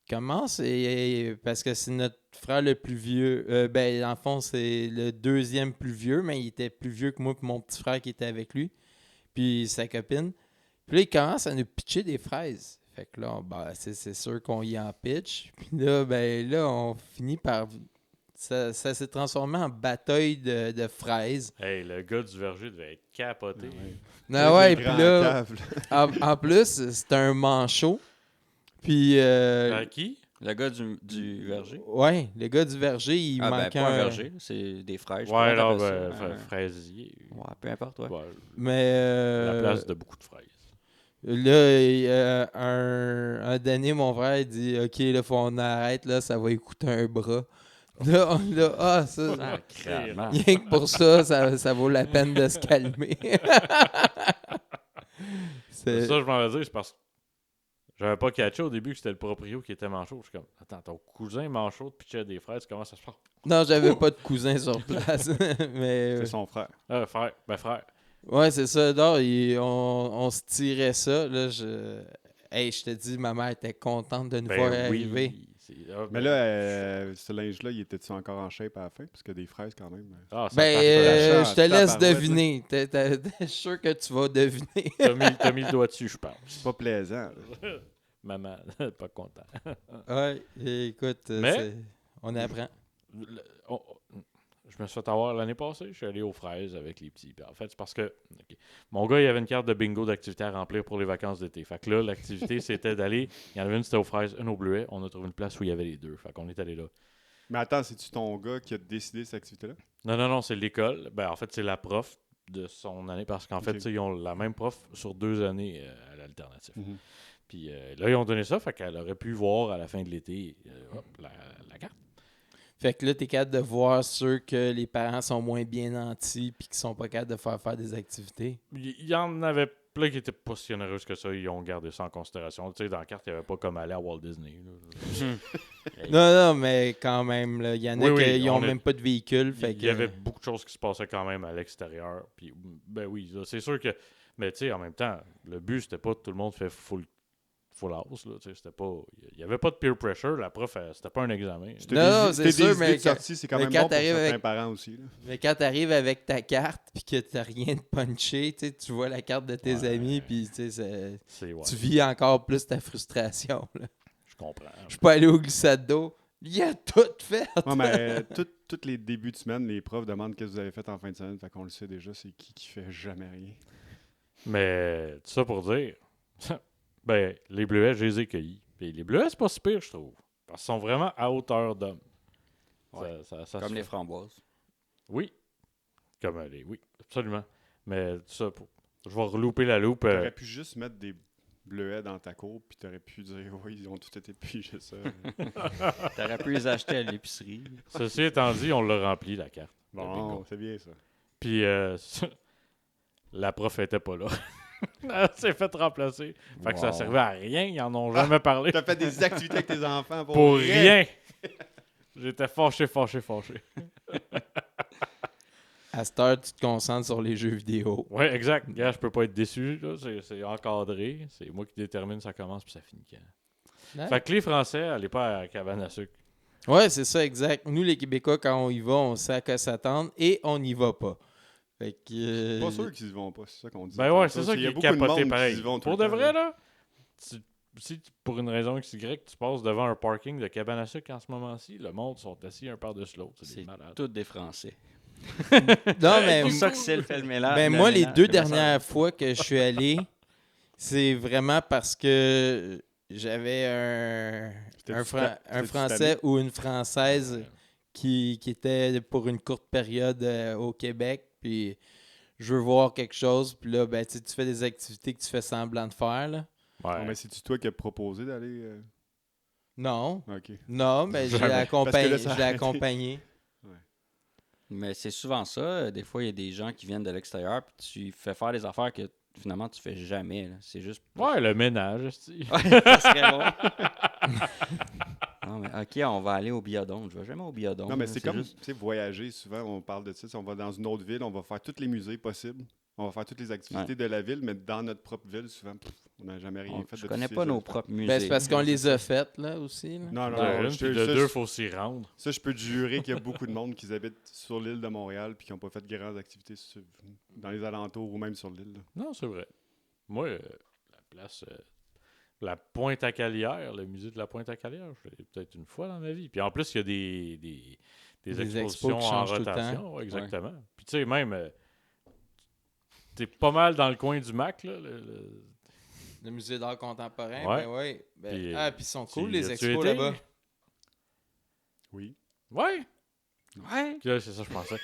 comment c'est... Parce que c'est notre frère le plus vieux, ben, dans le fond, c'est le deuxième plus vieux, mais il était plus vieux que moi, puis mon petit frère qui était avec lui, puis sa copine. Puis là, il commence à nous pitcher des fraises. Fait que là, ben, c'est sûr qu'on y en pitch. Puis là, ben là, on finit par... Ça s'est transformé en bataille de fraises. Hey, le gars du verger devait être capoté. Ah ouais, Des puis grands là, caves, là. en plus, c'était un manchot. Puis, À qui? Le gars du verger. ouais, le gars du verger, il Ah, ben, manquait pas un un... verger, c'est des fraises. Ouais, là, alors, ben, fraisier. Ouais, peu importe, ouais. Ouais, Mais, la place de beaucoup de fraises. là, un donné, mon frère, il dit « Ok, là, faut qu'on arrête, là, ça va écouter un bras. » Là, ça... Sacrément. Rien que pour ça, ça vaut la peine de se calmer. Ça, je m'en vais dire, c'est parce que j'avais pas catché au début que c'était le proprio qui était manchot. Je suis comme, attends, ton cousin manchot te pitchait des fraises, comment ça se passe? Non, j'avais pas de cousin sur place. Mais C'est son frère. Frère, ben frère. ouais, c'est ça. Non, on se tirait ça. Là, hey, je te dis, ma mère était contente de nous voir arriver. Mais là, ce linge-là, il était-tu encore en shape à la fin? Parce qu'il y a des fraises quand même. Ah, ça Ben, parfait. je te laisse Tabarouette, deviner. Je suis sûr que tu vas deviner. t'as mis le doigt dessus, je pense. C'est pas plaisant. là. Maman, pas content. Ouais, écoute, Mais- on apprend. Je me suis fait avoir l'année passée, je suis allé aux fraises avec les petits. Puis en fait, c'est parce que ok, mon gars, il avait une carte de bingo d'activités à remplir pour les vacances d'été. Fait que là, l'activité, c'était d'aller. Il y en avait une, c'était aux fraises, une au bleuet. On a trouvé une place où il y avait les deux. Fait qu'on est allé là. Mais attends, c'est-tu ton gars qui a décidé cette activité-là? Non, c'est l'école. Ben, en fait, c'est la prof de son année parce qu'en fait, Ok. tu sais, ils ont la même prof sur 2 années à l'alternative. Puis là, ils ont donné ça, fait qu'elle aurait pu voir à la fin de l'été hop, la carte. Fait que là, t'es capable de voir ceux que les parents sont moins bien nantis puis qui sont pas capables de faire des activités. Il y en avait plein qui étaient pas si généreux que ça. Ils ont gardé ça en considération. Tu sais, dans la carte, il n'y avait pas comme aller à Walt Disney. là. Non, mais quand même, là, il y en a Oui, qui on n'ont a- même pas de véhicule. Fait Il y avait beaucoup de choses qui se passaient quand même à l'extérieur. Puis, ben oui, là, c'est sûr que. Mais tu sais, en même temps, le but, c'était pas que tout le monde fait full house. Là, c'était pas, il n'y avait pas de peer pressure. La prof, c'était pas un examen. Non, c'est sûr, mais de sortie, c'est quand mais même quand bon pour t'arrives certains avec- parents aussi. Là. Mais quand t'arrives avec ta carte puis que t'as rien de punché, tu vois la carte de tes Ouais. amis puis Ouais, tu vis encore plus ta frustration. Là. je comprends. Je suis pas allé au glissade d'eau. Il a tout fait. Ouais, mais tous les débuts de semaine, les profs demandent qu'est-ce que vous avez fait en fin de semaine. Fait qu'on le sait déjà, c'est qui fait jamais rien. Mais tout ça pour dire, ben, les bleuets, je les ai cueillis. Puis les bleuets, c'est pas si pire, je trouve. Parce qu'ils sont vraiment à hauteur d'homme. Ouais. Ça Comme se les fait. framboises. Oui. Oui, absolument. Mais tout ça, je vais relouper la loupe. T'aurais pu juste mettre des bleuets dans ta cour, puis t'aurais pu dire, oui, ils ont tout été pigés, ça. T'aurais pu les acheter à l'épicerie. Ceci étant dit, on l'a rempli, la carte. de Bon, bingo. c'est bien ça. Puis la prof était pas là. Elle s'est fait remplacer. Fait que ça Wow. servait à rien. Ils en ont jamais parlé. T'as fait des activités avec tes enfants Pour rien. J'étais fâché. À cette heure, tu te concentres sur les jeux vidéo. Ouais, exact. Gars, je peux pas être déçu. Là. C'est encadré. C'est moi qui détermine ça commence puis ça finit quand. Ouais, Fait que les Français, allez pas à cabane à sucre. Ouais, c'est ça, exact. Nous, les Québécois, quand on y va, on sait à quoi s'attendre et on n'y va pas. Fait que, Pas sûr qu'ils y vont pas, c'est ça qu'on dit. Ben ouais, c'est ça Il qui y a est beaucoup de capoté monde pareil. qui y vont tout Pour le de temps, vrai, là. là, si pour une raison XY, tu passes devant un parking de cabane à sucre en ce moment-ci, le monde sont assis un par-dessus l'autre. C'est des C'est malades. tous des Français. Non, mais C'est pour ça que c'est le fait le mélange. ben le moi, les mélange, deux le mélange. dernières fois que je suis allé, c'est vraiment parce que j'avais un Français ou une Française qui était pour une courte période au Québec. Puis je veux voir quelque chose. Puis là, ben, tu fais des activités que tu fais semblant de faire. Là. Ouais. Non, mais c'est-tu toi qui as proposé d'aller. Non. Ok. Non, mais je l'ai Jamais. Parce que là, accompagné. ça Je l'ai a arrêté. accompagné. Mais c'est souvent ça. Des fois, il y a des gens qui viennent de l'extérieur puis tu fais faire des affaires que finalement tu fais jamais. Là. C'est juste. Ouais, le ménage. esti. Ça serait bon. Non, mais ok, on va aller au biodôme. Je vais jamais au biodôme. Non, mais là, c'est comme, juste- tu sais, voyager, souvent, on parle de ça. Si on va dans une autre ville, on va faire tous les musées possibles. On va faire toutes les activités de la ville, mais dans notre propre ville, souvent, on n'a jamais rien fait. Je de connais tous pas ces nos événements. propres musées. Ben, c'est parce qu'on les a faites, là, aussi. Là. Non, non, De non. une, puis de deux, il faut s'y rendre. Ça, je peux te jurer qu'il y a beaucoup de monde qui habitent sur l'île de Montréal puis qui n'ont pas fait de grandes activités dans les alentours ou même sur l'île. là. Non, c'est vrai. Moi, la place, la Pointe-à-Calière, le musée de la Pointe-à-Calière, je l'ai peut-être une fois dans ma vie. Puis en plus, il y a des Des expos expositions qui en changent tout le rotation. Ouais, exactement. Puis tu sais, même, t'es pas mal dans le coin du Mac, là. Le musée d'art contemporain, Ouais. ben oui. Ben, Puis, puis ils sont cool, tu- les as-tu expos été? là-bas. Oui. Ouais. Ouais. Là, c'est ça que je pensais.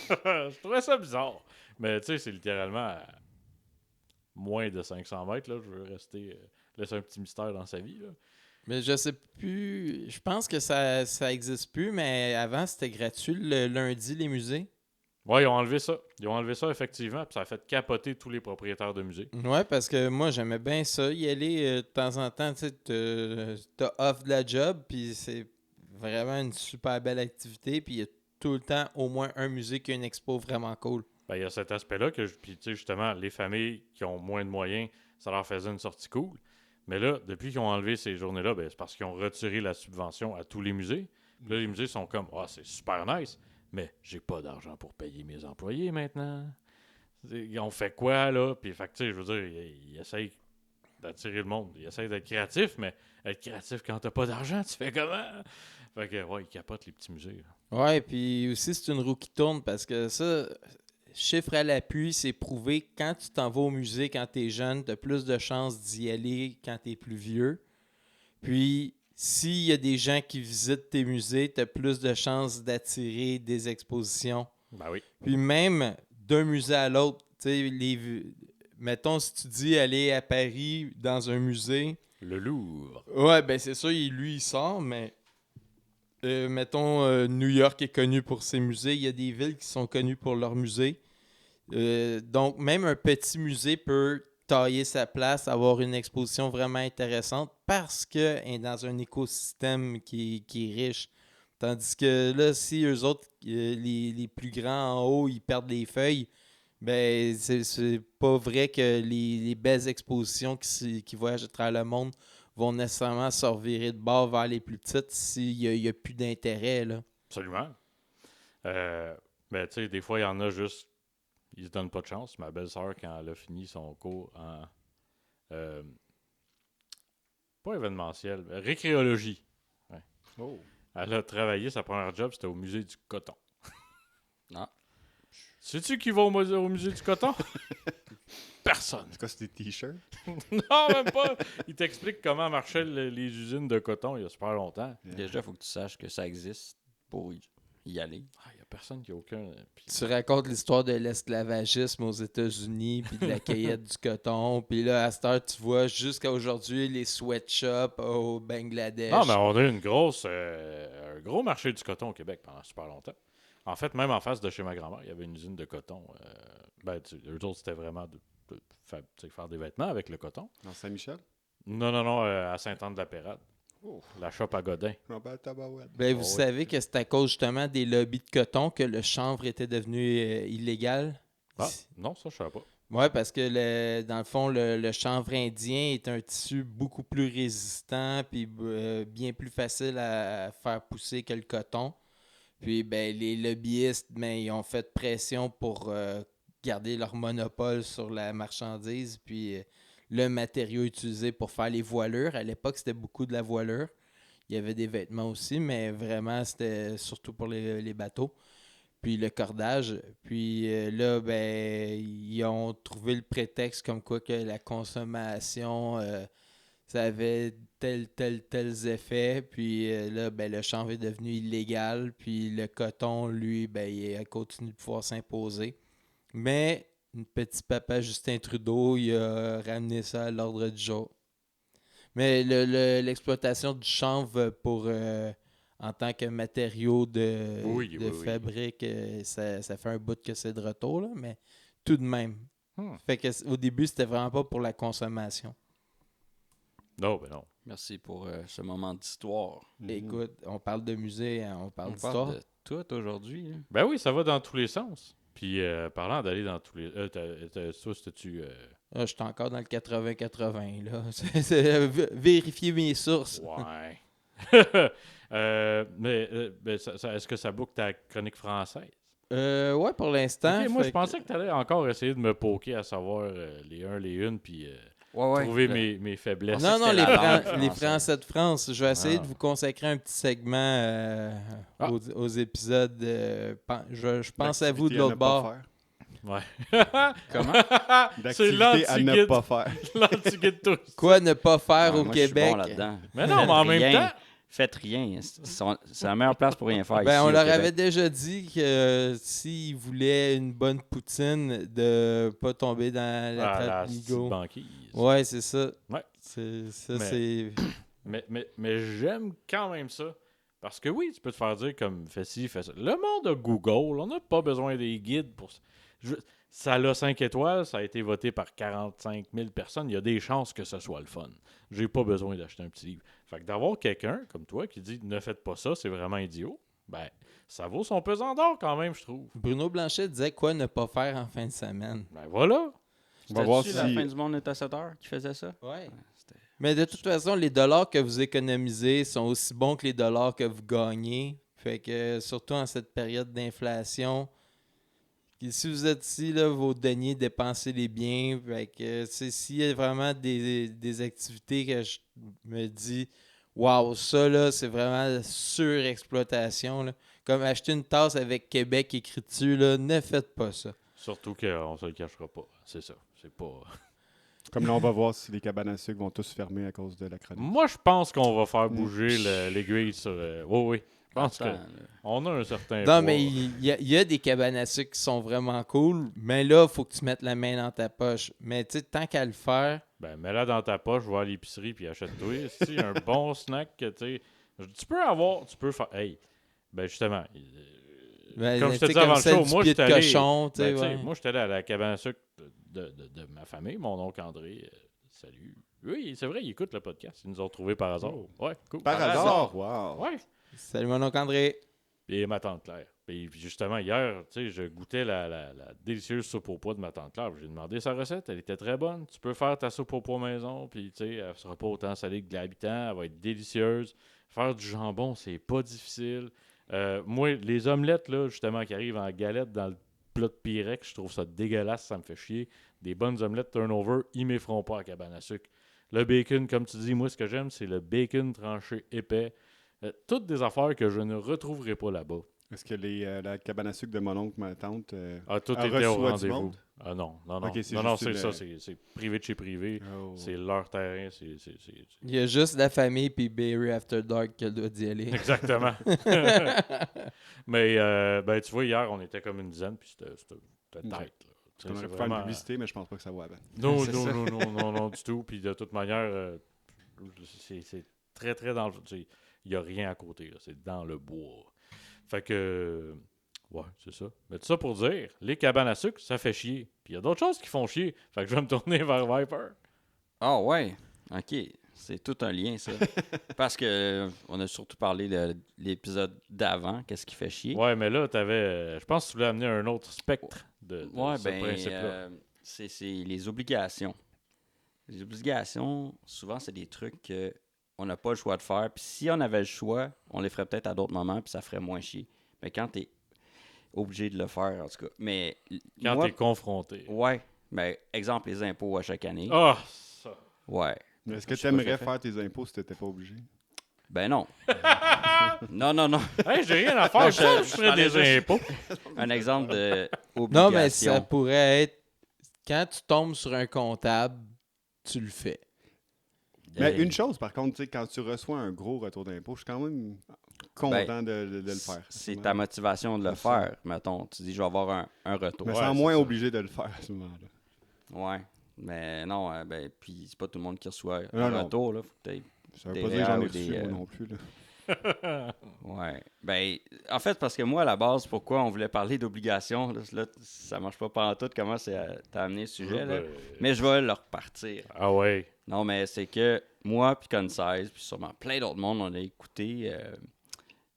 Je trouvais ça bizarre. Mais tu sais, c'est littéralement à moins de 500 mètres. Là. Je veux rester, laisser un petit mystère dans sa vie. Là. Mais je sais plus. Je pense que ça existe plus, mais avant, c'était gratuit le lundi, les musées. Ouais, ils ont enlevé ça. Ils ont enlevé ça, effectivement. Puis ça a fait capoter tous les propriétaires de musées. Ouais, parce que moi, j'aimais bien ça. Y aller de temps en temps, tu sais, t'as off de la job, puis c'est vraiment une super belle activité. Puis il y a tout le temps au moins un musée qui a une expo vraiment cool. Ben, il y a cet aspect-là que, puis tu sais, justement, les familles qui ont moins de moyens, ça leur faisait une sortie cool. Mais là, depuis qu'ils ont enlevé ces journées-là, ben, c'est parce qu'ils ont retiré la subvention à tous les musées. Puis là, les musées sont comme, ah, c'est super nice, mais j'ai pas d'argent pour payer mes employés maintenant. On fait quoi, là? Puis, fait que, tu sais, je veux dire, ils essayent d'attirer le monde. Ils essayent d'être créatifs, mais être créatif quand t'as pas d'argent, tu fais comment? Fait que, ouais, ils capotent les petits musées. Là. Ouais, puis aussi, c'est une roue qui tourne parce que ça, chiffre à l'appui, c'est prouvé quand tu t'en vas au musée quand t'es jeune, t'as plus de chances d'y aller quand t'es plus vieux. Puis, s'il y a des gens qui visitent tes musées, t'as plus de chances d'attirer des expositions. Ben oui. Puis même d'un musée à l'autre, tu sais, mettons si tu dis aller à Paris dans un musée, Le Louvre. ouais, ben c'est sûr, lui, il sort, mais mettons, New York est connu pour ses musées. Il y a des villes qui sont connues pour leurs musées. Donc, même un petit musée peut tailler sa place, avoir une exposition vraiment intéressante parce qu'elle est dans un écosystème qui est riche. Tandis que là, si eux autres, les plus grands en haut, ils perdent les feuilles, Ben, c'est pas vrai que les belles expositions qui voyagent à travers le monde vont nécessairement se revirer de bord vers les plus petites s'il y a plus d'intérêt, là. Absolument. Mais tu sais, des fois, il y en a juste, ils se donnent pas de chance. Ma belle-sœur, quand elle a fini son cours en, pas événementiel, récréologie. Ouais. Oh. Elle a travaillé, sa première job, c'était au musée du coton. Non. Sais-tu qui va au musée du coton? Personne. C'est quoi, c'est des t-shirts? Non, même pas. Il t'explique comment marchaient les usines de coton il y a super longtemps. Déjà, il faut que tu saches que ça existe pour y aller. Il n'y a personne qui a aucun... puis- Tu racontes l'histoire de l'esclavagisme aux États-Unis, puis de la cueillette du coton, puis là, à cette heure, tu vois jusqu'à aujourd'hui les sweatshops au Bangladesh. Non, mais on a eu un gros marché du coton au Québec pendant super longtemps. En fait, même en face de chez ma grand-mère, il y avait une usine de coton. Eux autres, c'était vraiment faire des vêtements avec le coton. Dans Saint-Michel? Non, à Sainte-Anne-de-la-Pérade. Oh. La shop à Godin. Ah ben, tabarouette. Ben, vous Oh, oui. savez que c'est à cause justement des lobbies de coton que le chanvre était devenu illégal. Ah, non, ça, je savais pas. Oui, parce que dans le fond, le chanvre indien est un tissu beaucoup plus résistant puis bien plus facile à faire pousser que le coton. Puis ben, les lobbyistes, ben, ils ont fait pression pour garder leur monopole sur la marchandise. Puis le matériau utilisé pour faire les voilures, à l'époque, c'était beaucoup de la voilure. Il y avait des vêtements aussi, mais vraiment, c'était surtout pour les bateaux. Puis le cordage. Puis là, ben, ils ont trouvé le prétexte comme quoi que la consommation, ça avait tels effets. Puis là, ben, le chanvre est devenu illégal. Puis le coton, lui, ben, il a continué de pouvoir s'imposer. Mais petit papa Justin Trudeau, il a ramené ça à l'ordre du jour. Mais l'exploitation du chanvre en tant que matériau de Oui. fabrique, ça fait un bout que c'est de retour, là, mais tout de même. Fait que au début, c'était vraiment pas pour la consommation. Non, ben non. Merci pour ce moment d'histoire. Écoute, on parle de musée, hein, on parle On d'histoire. parle de tout aujourd'hui. Hein. Ben oui, ça va dans tous les sens. Puis, parlant d'aller dans tous les... toi, c'était-tu... Ah, je suis encore dans le 80-80, là. Vérifier mes sources. Ouais. Est-ce que ça boucle ta chronique française? Ouais, pour l'instant. Ok, moi, je fait pensais que tu allais encore essayer de me poker à savoir les uns, les unes, puis Ouais. trouver mes faiblesses. Non, c'était les, la langue les française. Français de France. Je vais essayer Ah. de vous consacrer un petit segment aux épisodes. Je pense à vous de D'activités à l'autre ne pas bord. faire. Ouais. Comment? C'est D'activités à ne l'anti-guide. pas faire. L'anti-guide touristique. Quoi ne pas faire Ah, au moi, je suis Québec? bon là-dedans. Mais non, mais en même Rien. temps... Faites rien. C'est la meilleure place pour rien faire. Ben, ici, on au leur Québec. avait déjà dit que s'ils voulaient une bonne poutine, de pas tomber dans la Ah, trappe la Migo. petite banquise. Ouais, c'est ça. Ouais. Ça, Mais- c'est. Mais j'aime quand même ça. Parce que oui, tu peux te faire dire comme fais ci, fais ça. Le monde de Google, on n'a pas besoin des guides pour ça. Ça a 5 étoiles, ça a été voté par 45 000 personnes. Il y a des chances que ce soit le fun. J'ai pas besoin d'acheter un petit livre. Fait que d'avoir quelqu'un comme toi qui dit ne faites pas ça, c'est vraiment idiot, ben ça vaut son pesant d'or quand même, je trouve. Bruno Blanchet disait quoi ne pas faire en fin de semaine. Ben voilà. On va voir C'était-tu si... la fin du monde est à 7 heures qui faisait ça? Ouais. C'était- Mais de toute façon, les dollars que vous économisez sont aussi bons que les dollars que vous gagnez. Fait que surtout en cette période d'inflation, si vous êtes ici, là, vos deniers, dépensez-les bien. Fait que s'il y a vraiment des activités que je me dis waouh, ça là, c'est vraiment surexploitation. Là. Comme acheter une tasse avec Québec écrit dessus, là, ne faites pas ça. Surtout qu'on se le cachera pas. C'est ça. C'est pas. Comme là, on va voir si les cabanes à sucre vont tous fermer à cause de la chronique. Moi, je pense qu'on va faire bouger l'aiguille sur. Oui. Je pense Attends, là. qu'on a un certain. Non, poids. mais il y a des cabanes à sucre qui sont vraiment cool, mais là, il faut que tu mettes la main dans ta poche. Mais tu sais, tant qu'à le faire, Ben, mets-la dans ta poche, va à l'épicerie puis achète-toi ici un bon snack que tu sais. Tu peux avoir. Tu peux faire. Hey, ben justement. ben, Comme je te tu sais, disais avant comme le celle show, du moi, pied j'étais de allé. cochon, tu sais, Ben, tu sais, ouais. moi, j'étais allé à la cabane à sucre de ma famille, mon oncle André. Salut. Oui, c'est vrai, il écoute le podcast. Ils nous ont trouvés par hasard. Ouais, cool. Par hasard, wow. Ouais. Salut mon oncle André. Et ma tante Claire. Puis justement, hier, tu sais, je goûtais la délicieuse soupe au pois de ma tante Claire. J'ai demandé sa recette, elle était très bonne. Tu peux faire ta soupe au pois maison, puis tu sais, elle sera pas autant salée que de l'habitant, elle va être délicieuse. Faire du jambon, c'est pas difficile. Moi, les omelettes, là, justement, qui arrivent en galette dans le plat de Pyrex, je trouve ça dégueulasse, ça me fait chier. Des bonnes omelettes turnover, ils ne m'effront pas à cabane à sucre. Le bacon, comme tu dis, moi, ce que j'aime, c'est le bacon tranché épais. Toutes des affaires que je ne retrouverai pas là-bas. Est-ce que la cabane à sucre de mon oncle, ma tante, Tout elle était au reçoit du rendez-vous. monde? Ah non. Ok, c'est non, juste c'est une- ça. C'est privé de chez privé. Oh. C'est leur terrain. Il y a juste la famille puis Barry After Dark qui doit d'y aller. Exactement. Mais ben, tu vois, hier, on était comme une dizaine, puis c'était tête. Là. Tu sais, On aurait c'est pu faire une vraiment- publicité, mais je pense pas que ça vaut avant. Non, C'est ça. non, du tout. Puis de toute manière, c'est très, très dans le... Il n'y a rien à côté. Là. C'est dans le bois. Fait que... Ouais, c'est ça. Mais tout ça pour dire, les cabanes à sucre, ça fait chier. Puis il y a d'autres choses qui font chier. Fait que je vais me tourner vers Viper. Ah ouais, ok. C'est tout un lien, ça. Parce que on a surtout parlé de l'épisode d'avant, qu'est-ce qui fait chier. Ouais, mais là, t'avais... je pense que tu voulais amener un autre spectre de Ouais, ce ben, principe-là. c'est les obligations. Les obligations, souvent, c'est des trucs qu'on n'a pas le choix de faire. Puis si on avait le choix, on les ferait peut-être à d'autres moments, puis ça ferait moins chier. Mais quand t'es obligé de le faire, en tout cas. Mais Quand moi, t'es confronté. ouais. Ben, exemple, les impôts à chaque année. Ah, ça... Ouais. Mais est-ce que Je tu sais pas aimerais fait. faire tes impôts si tu n'étais pas obligé? Ben non. non. Hey, j'ai rien à faire. Non, je je ferais parlais des juste- impôts. Un exemple de obligation. Non, mais ça pourrait être quand tu tombes sur un comptable, tu le fais. Mais Hey. une chose, par contre, tu sais, quand tu reçois un gros retour d'impôt, je suis quand même content de le faire. C'est ta motivation de le C'est ça. faire, mettons. Tu dis, je vais avoir un retour. Je me Ouais, sens c'est moins ça. obligé de le faire à ce moment-là. Ouais. Mais non, ben, puis c'est pas tout le monde qui reçoit Non, un non. retour, là. Faut que t'aies- Ça veut Des pas dire que j'en ai REER ou reçu, des, moi non plus. Là. Ouais. Ben, en fait, parce que moi, à la base, pourquoi on voulait parler d'obligations, là, ça marche pas pendant tout comment t'as amené le sujet, là. Mais je vais le repartir. Ah ouais. Non, mais c'est que moi, puis Concise, puis sûrement plein d'autres mondes, on a écouté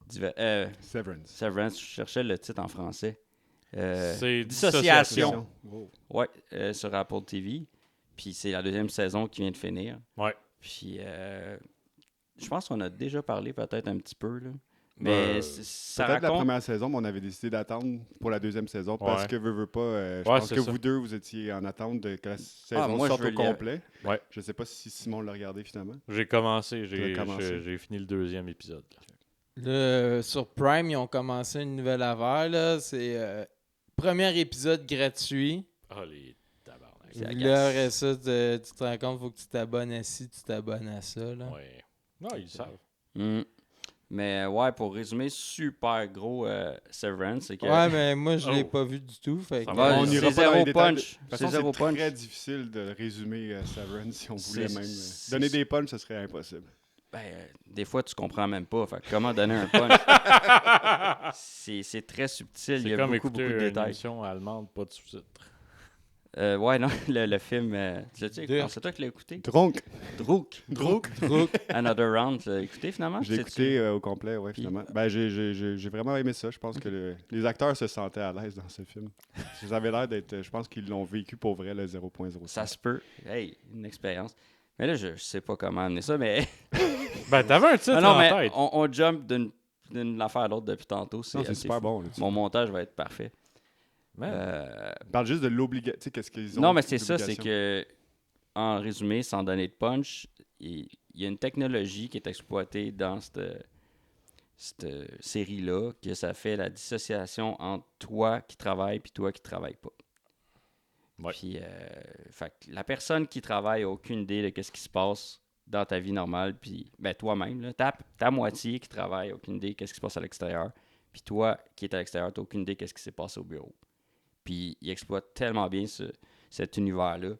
Severance. Severance, je cherchais le titre en français. C'est Dissociation. Wow. Ouais, sur Apple TV. Puis c'est la deuxième saison qui vient de finir. Ouais. Puis je pense qu'on a déjà parlé peut-être un petit peu, là. Mais Euh, ça Peut-être la raconte... première saison, mais on avait décidé d'attendre pour la deuxième saison parce Ouais. que veux pas. Je Ouais, pense c'est que ça. vous deux, vous étiez en attente de que la saison moi, sorte je au veux lire. complet. Ouais. Je sais pas si Simon l'a regardé finalement. J'ai commencé. T'as commencé. J'ai fini le deuxième épisode. Là, sur Prime, ils ont commencé une nouvelle affaire. Là. C'est premier épisode gratuit. Ah, les tabarnak. C'est Puis là, après agace. ça, tu te rends compte qu'il faut que tu t'abonnes à ci, tu t'abonnes à ça. Là. Ouais. Non, ils le savent. Mais ouais, pour résumer, super gros Severance, c'est que... Ouais, mais moi, je l'ai Oh. pas vu du tout. Fait Ça que, va. On c'est ira pas dans zéro les détails. punch. De toute C'est façon, zéro c'est punch. très difficile de résumer Severance si on voulait C'est- même. c'est- Donner des punchs, ce serait impossible. Ben, des fois, tu comprends même pas. Fait que comment donner un punch? c'est très subtil. Il y C'est a comme beaucoup, écouter beaucoup de une détails. émission allemande, pas de sous-titres. Ouais, non, le film... c'est Dirk. toi qui l'as écouté? Drunk. Druk. Drunk. Another Round, tu l'as écouté finalement? Je l'ai C'est-tu- écouté au complet, ouais, Puis- finalement. Ben, j'ai vraiment aimé ça. Je pense que les acteurs se sentaient à l'aise dans ce film. Ça avait l'air d'être. Je pense qu'ils l'ont vécu pour vrai, le 0.0. Ça se peut. Hey, une expérience. Mais là, je sais pas comment amener ça, mais... Ben, t'avais un titre Ah non, en mais tête. on jump d'une affaire à l'autre depuis tantôt. Non, C'est c'est assez super fou. bon. Là. Mon montage va être parfait. Man. On parle juste de l'obligation. Tu sais, qu'est-ce qu'ils ont. Non, mais c'est ça, c'est d'obligation. que, en résumé, sans donner de punch, il y a une technologie qui est exploitée dans cette série-là, que ça fait la dissociation entre toi qui travaille et toi qui travaille pas. Ouais. Puis, fait que la personne qui travaille n'a aucune idée de ce qui se passe dans ta vie normale, puis ben, toi-même, là, ta moitié qui travaille n'a aucune idée de ce qui se passe à l'extérieur, puis toi qui es à l'extérieur, tu n'as aucune idée de ce qui s'est passé au bureau. Puis il exploite tellement bien cet univers-là.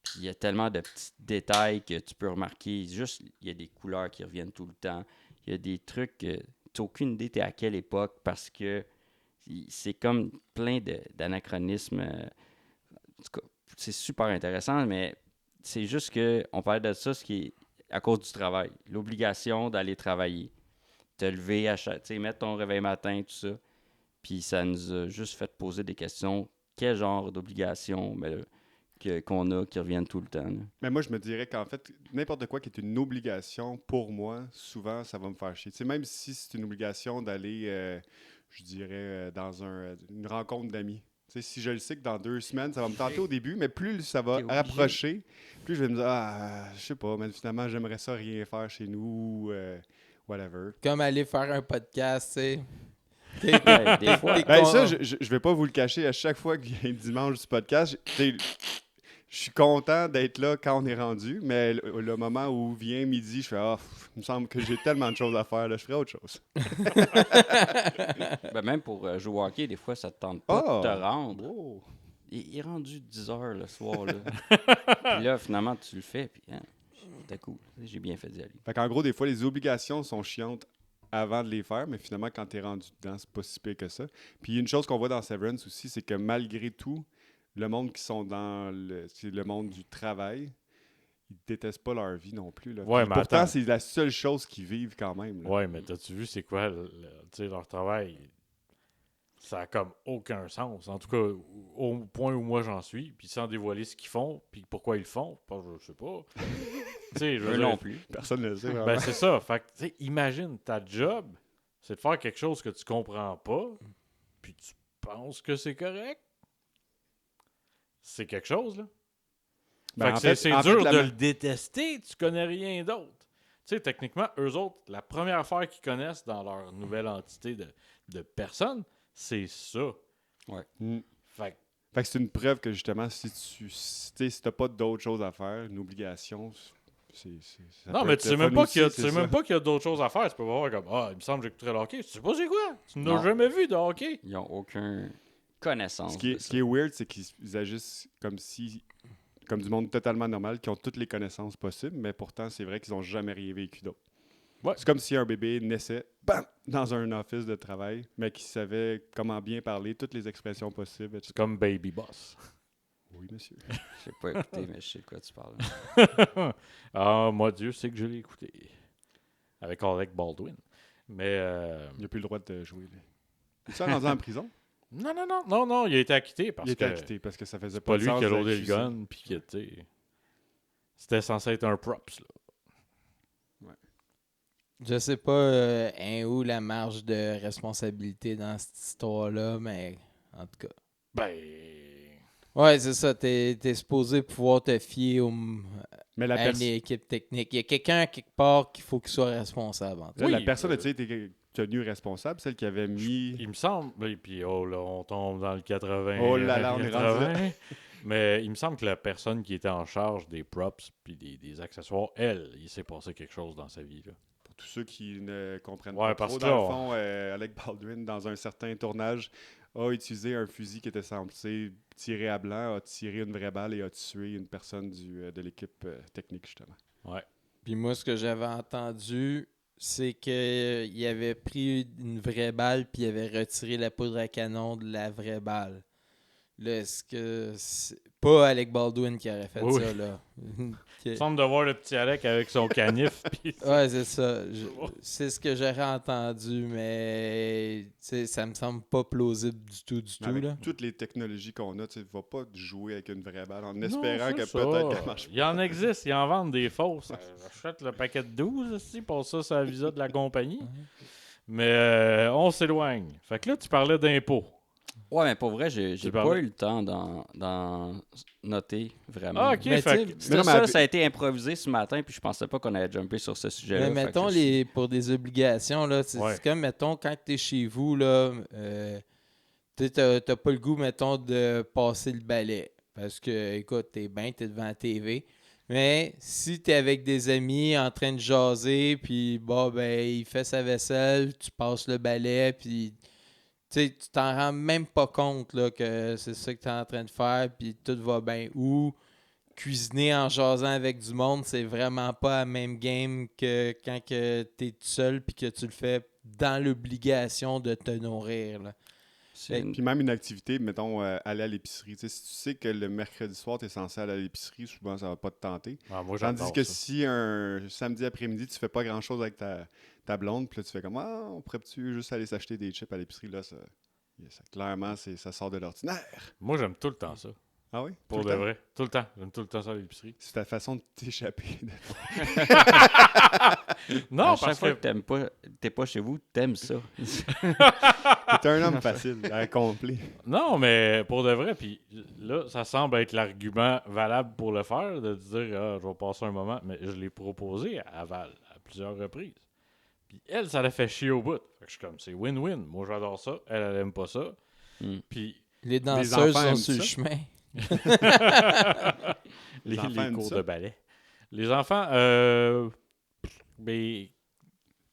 Puis il y a tellement de petits détails que tu peux remarquer. Juste, il y a des couleurs qui reviennent tout le temps. Il y a des trucs que tu n'as aucune idée t'es à quelle époque parce que c'est comme plein d'anachronismes. En tout cas, c'est super intéressant, mais c'est juste qu'on parle de ça, ce qui est à cause du travail. L'obligation d'aller travailler. Te lever à chaque... Tu sais, mettre ton réveil matin, tout ça. Puis ça nous a juste fait poser des questions. Quel genre d'obligations qu'on a qui reviennent tout le temps? Là? Mais moi, je me dirais qu'en fait, n'importe quoi qui est une obligation, pour moi, souvent, ça va me faire chier. Tu sais, même si c'est une obligation d'aller, je dirais, dans une rencontre d'amis. Tu sais, si je le sais que dans 2 semaines, ça va me tenter au début, mais plus ça va T'es obligé. approcher, plus je vais me dire, je sais pas, mais finalement, j'aimerais ça rien faire chez nous, whatever. Comme aller faire un podcast, tu sais. Ouais, des fois. Ben ça, je vais pas vous le cacher, à chaque fois qu'il y a un dimanche du podcast, je suis content d'être là quand on est rendu, mais le moment où vient midi, je fais il me semble que j'ai tellement de choses à faire, là, je ferai autre chose. Ben, même pour jouer au hockey, des fois, ça te tente pas de te rendre. Oh. Il est rendu 10 heures le soir. Là. Puis là, finalement, tu le fais. Puis c'était cool. J'ai bien fait d'y aller. Fait qu'en gros, des fois, les obligations sont chiantes avant de les faire, mais finalement, quand tu es rendu dedans, c'est pas si pire que ça. Puis une chose qu'on voit dans Severance aussi, c'est que malgré tout, le monde qui sont dans le monde du travail, ils détestent pas leur vie non plus. Là. Ouais, Puis mais pourtant, attends. c'est la seule chose qu'ils vivent quand même. Là. Ouais, mais t'as-tu vu c'est quoi tu sais, leur travail? Ça a comme aucun sens. En tout cas, au point où moi j'en suis, puis sans dévoiler ce qu'ils font, puis pourquoi ils le font, je sais pas. Tu sais, je veux Eux dire, non plus. Personne ne le sait vraiment. ben c'est ça. Fait que, tu sais, imagine, ta job, c'est de faire quelque chose que tu comprends pas, puis tu penses que c'est correct. C'est quelque chose, là. Ben, Fait que en fait- c'est en dur fait, de le détester, tu connais rien d'autre. Tu sais, techniquement, eux autres, la première affaire qu'ils connaissent dans leur nouvelle entité de personnes, c'est ça. Mm. Fait que, Fait que c'est une preuve que justement, si t'as pas d'autres choses à faire, une obligation, ça non, peut mais être tu sais le même fun pas aussi, qu'il y a, c'est tu sais ça. même pas qu'il y a d'autres choses à faire. Tu peux voir comme il me semble que j'écouterais le hockey. Tu sais pas c'est quoi? Tu n'as Non. jamais vu de hockey. Ils n'ont aucune connaissance. de Ce ça. qui est weird, c'est qu'ils agissent comme du monde totalement normal, qui ont toutes les connaissances possibles, mais pourtant, c'est vrai qu'ils n'ont jamais rien vécu d'autre. Ouais. C'est comme si un bébé naissait, bam, dans un office de travail, mais qui savait comment bien parler, toutes les expressions possibles, etc. C'est comme Baby Boss. Oui, monsieur. Je n'ai pas écouté, mais je sais de quoi tu parles. Ah, moi, Dieu sait que je l'ai écouté. Avec Alec Baldwin. Mais. Il n'a plus le droit de jouer. Là. Il s'est rendu en prison. Non, il a été acquitté parce Il a été que acquitté parce que ça faisait c'est pas de lui sens qui a loadé le d'accuser. gun. Puis que, tu sais, c'était censé être un props, là. Je sais pas où la marge de responsabilité dans cette histoire-là, mais en tout cas. Ben. Ouais, c'est ça. T'es supposé pouvoir te fier Mais la à une équipe technique. Il y a quelqu'un quelque part qu'il faut qu'il soit responsable. En tout cas. Oui, la personne a été tenue responsable, celle qui avait mis. Il me semble, et puis là, on tombe dans le 80. Oh là là, on est rendu là. Mais il me semble que la personne qui était en charge des props puis des accessoires, il s'est passé quelque chose dans sa vie, là. Pour tous ceux qui ne comprennent Ouais, pas parce trop, que dans là, le fond, Alec Baldwin, dans un certain tournage, a utilisé un fusil qui était censé tirer à blanc, a tiré une vraie balle et a tué une personne de l'équipe technique, justement. Ouais. Puis moi, ce que j'avais entendu, c'est qu'il avait pris une vraie balle puis il avait retiré la poudre à canon de la vraie balle. Là, est-ce que c'est pas Alec Baldwin qui aurait fait Oui. ça, là? Il me semble de voir le petit Alec avec son canif. Puis Ouais, c'est ça. C'est ce que j'aurais entendu, mais tu sais, ça me semble pas plausible du tout, Avec là. toutes les technologies qu'on a, tu ne vas pas jouer avec une vraie balle en Non, espérant c'est que ça. peut-être qu'elle marche pas. Il en existe, ils en vendent des fausses. J'achète le paquet de 12 aussi pour ça sur la visa de la compagnie. Mais on s'éloigne. Fait que là, tu parlais d'impôts. Ouais, mais pour vrai, j'ai Tu pas parlais- eu le temps d'en noter vraiment. Ah, ok, Mais fait tu sais, que- C'était non, mais ça, avec- ça a été improvisé ce matin, puis je pensais pas qu'on allait jumper sur ce sujet-là. Mais fait que mettons, je suis- pour des obligations, là, c'est Ouais. c'est comme, mettons, quand tu es chez vous, là, tu n'as pas le goût, mettons, de passer le balai. Parce que, écoute, t'es bien, t'es devant la TV. Mais si t'es avec des amis en train de jaser, puis bon, ben, il fait sa vaisselle, tu passes le balai, puis tu t'en rends même pas compte là, que c'est ça que t'es en train de faire, puis tout va bien. Ou cuisiner en jasant avec du monde, c'est vraiment pas la même game que quand que t'es tout seul, puis que tu le fais dans l'obligation de te nourrir. Là. c'est une- Puis même une activité, mettons, aller à l'épicerie. Tu sais, si tu sais que le mercredi soir, tu es censé aller à l'épicerie, souvent, ça va pas te tenter. Ah, moi, Tandis j'adore que ça. si un samedi après-midi, tu fais pas grand-chose avec ta blonde, puis là, tu fais comme, on pourrait-tu juste aller s'acheter des chips à l'épicerie, là, Clairement, ça sort de l'ordinaire. Moi, j'aime tout le temps ça. Ah oui? Pour Tout de le temps? vrai. Tout le temps. J'aime tout le temps ça à l'épicerie. C'est ta façon de t'échapper. Non, à chaque parce fois que... que t'es pas chez vous, t'aimes ça. T'es un homme facile à accomplir. Non, mais pour de vrai, puis là, ça semble être l'argument valable pour le faire, de dire ah, je vais passer un moment, mais je l'ai proposé à Val à plusieurs reprises. Puis elle, ça l'a fait chier au bout. Fait que je suis comme, c'est win-win. Moi, j'adore ça. Elle aime pas ça. Mm. Puis Les danseuses enfants sont aiment sur le ça. chemin. les enfants aiment cours ça? de ballet. Les enfants, ben,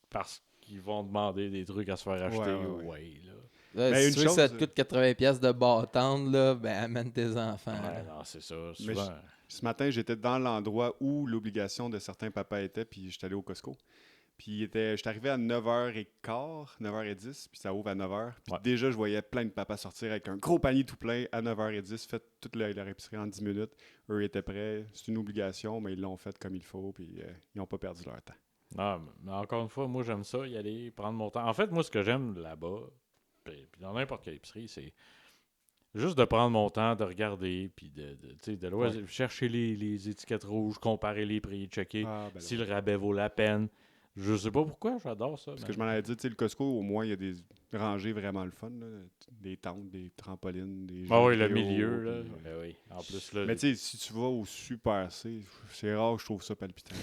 parce qu'ils vont demander des trucs à se faire acheter. Ouais. Ouais, là. Là, Ben, si une tu veux que ça te chose- coûte 80$ de bâtante, là, ben amène tes enfants. Ouais, là. non, c'est ça. Mais Souvent. Ce matin, j'étais dans l'endroit où l'obligation de certains papas était, puis j'étais allé au Costco. Puis j'étais arrivé à 9h15, 9h10, puis ça ouvre à 9h. Puis Ouais. déjà, je voyais plein de papas sortir avec un gros panier tout plein à 9h10, fait toute leur épicerie en 10 minutes. Eux étaient prêts. C'est une obligation, mais ils l'ont fait comme il faut, puis ils n'ont pas perdu leur temps. Non, mais encore une fois, moi, j'aime ça, y aller, prendre mon temps. En fait, moi, ce que j'aime là-bas, puis dans n'importe quelle épicerie, c'est juste de prendre mon temps, de regarder, puis de chercher les étiquettes rouges, comparer les prix, checker Ah, ben si là. le rabais vaut la peine. Je sais pas pourquoi, j'adore ça. Parce que je m'en avais dit, tu sais, le Costco, au moins, il y a des rangées vraiment le fun, là. Des tentes, des trampolines, des Ah jeux oui, le vidéo, milieu, là. puis, Ben oui. En plus, là. Mais tu sais, si tu vas au Super C, c'est rare que je trouve ça palpitant.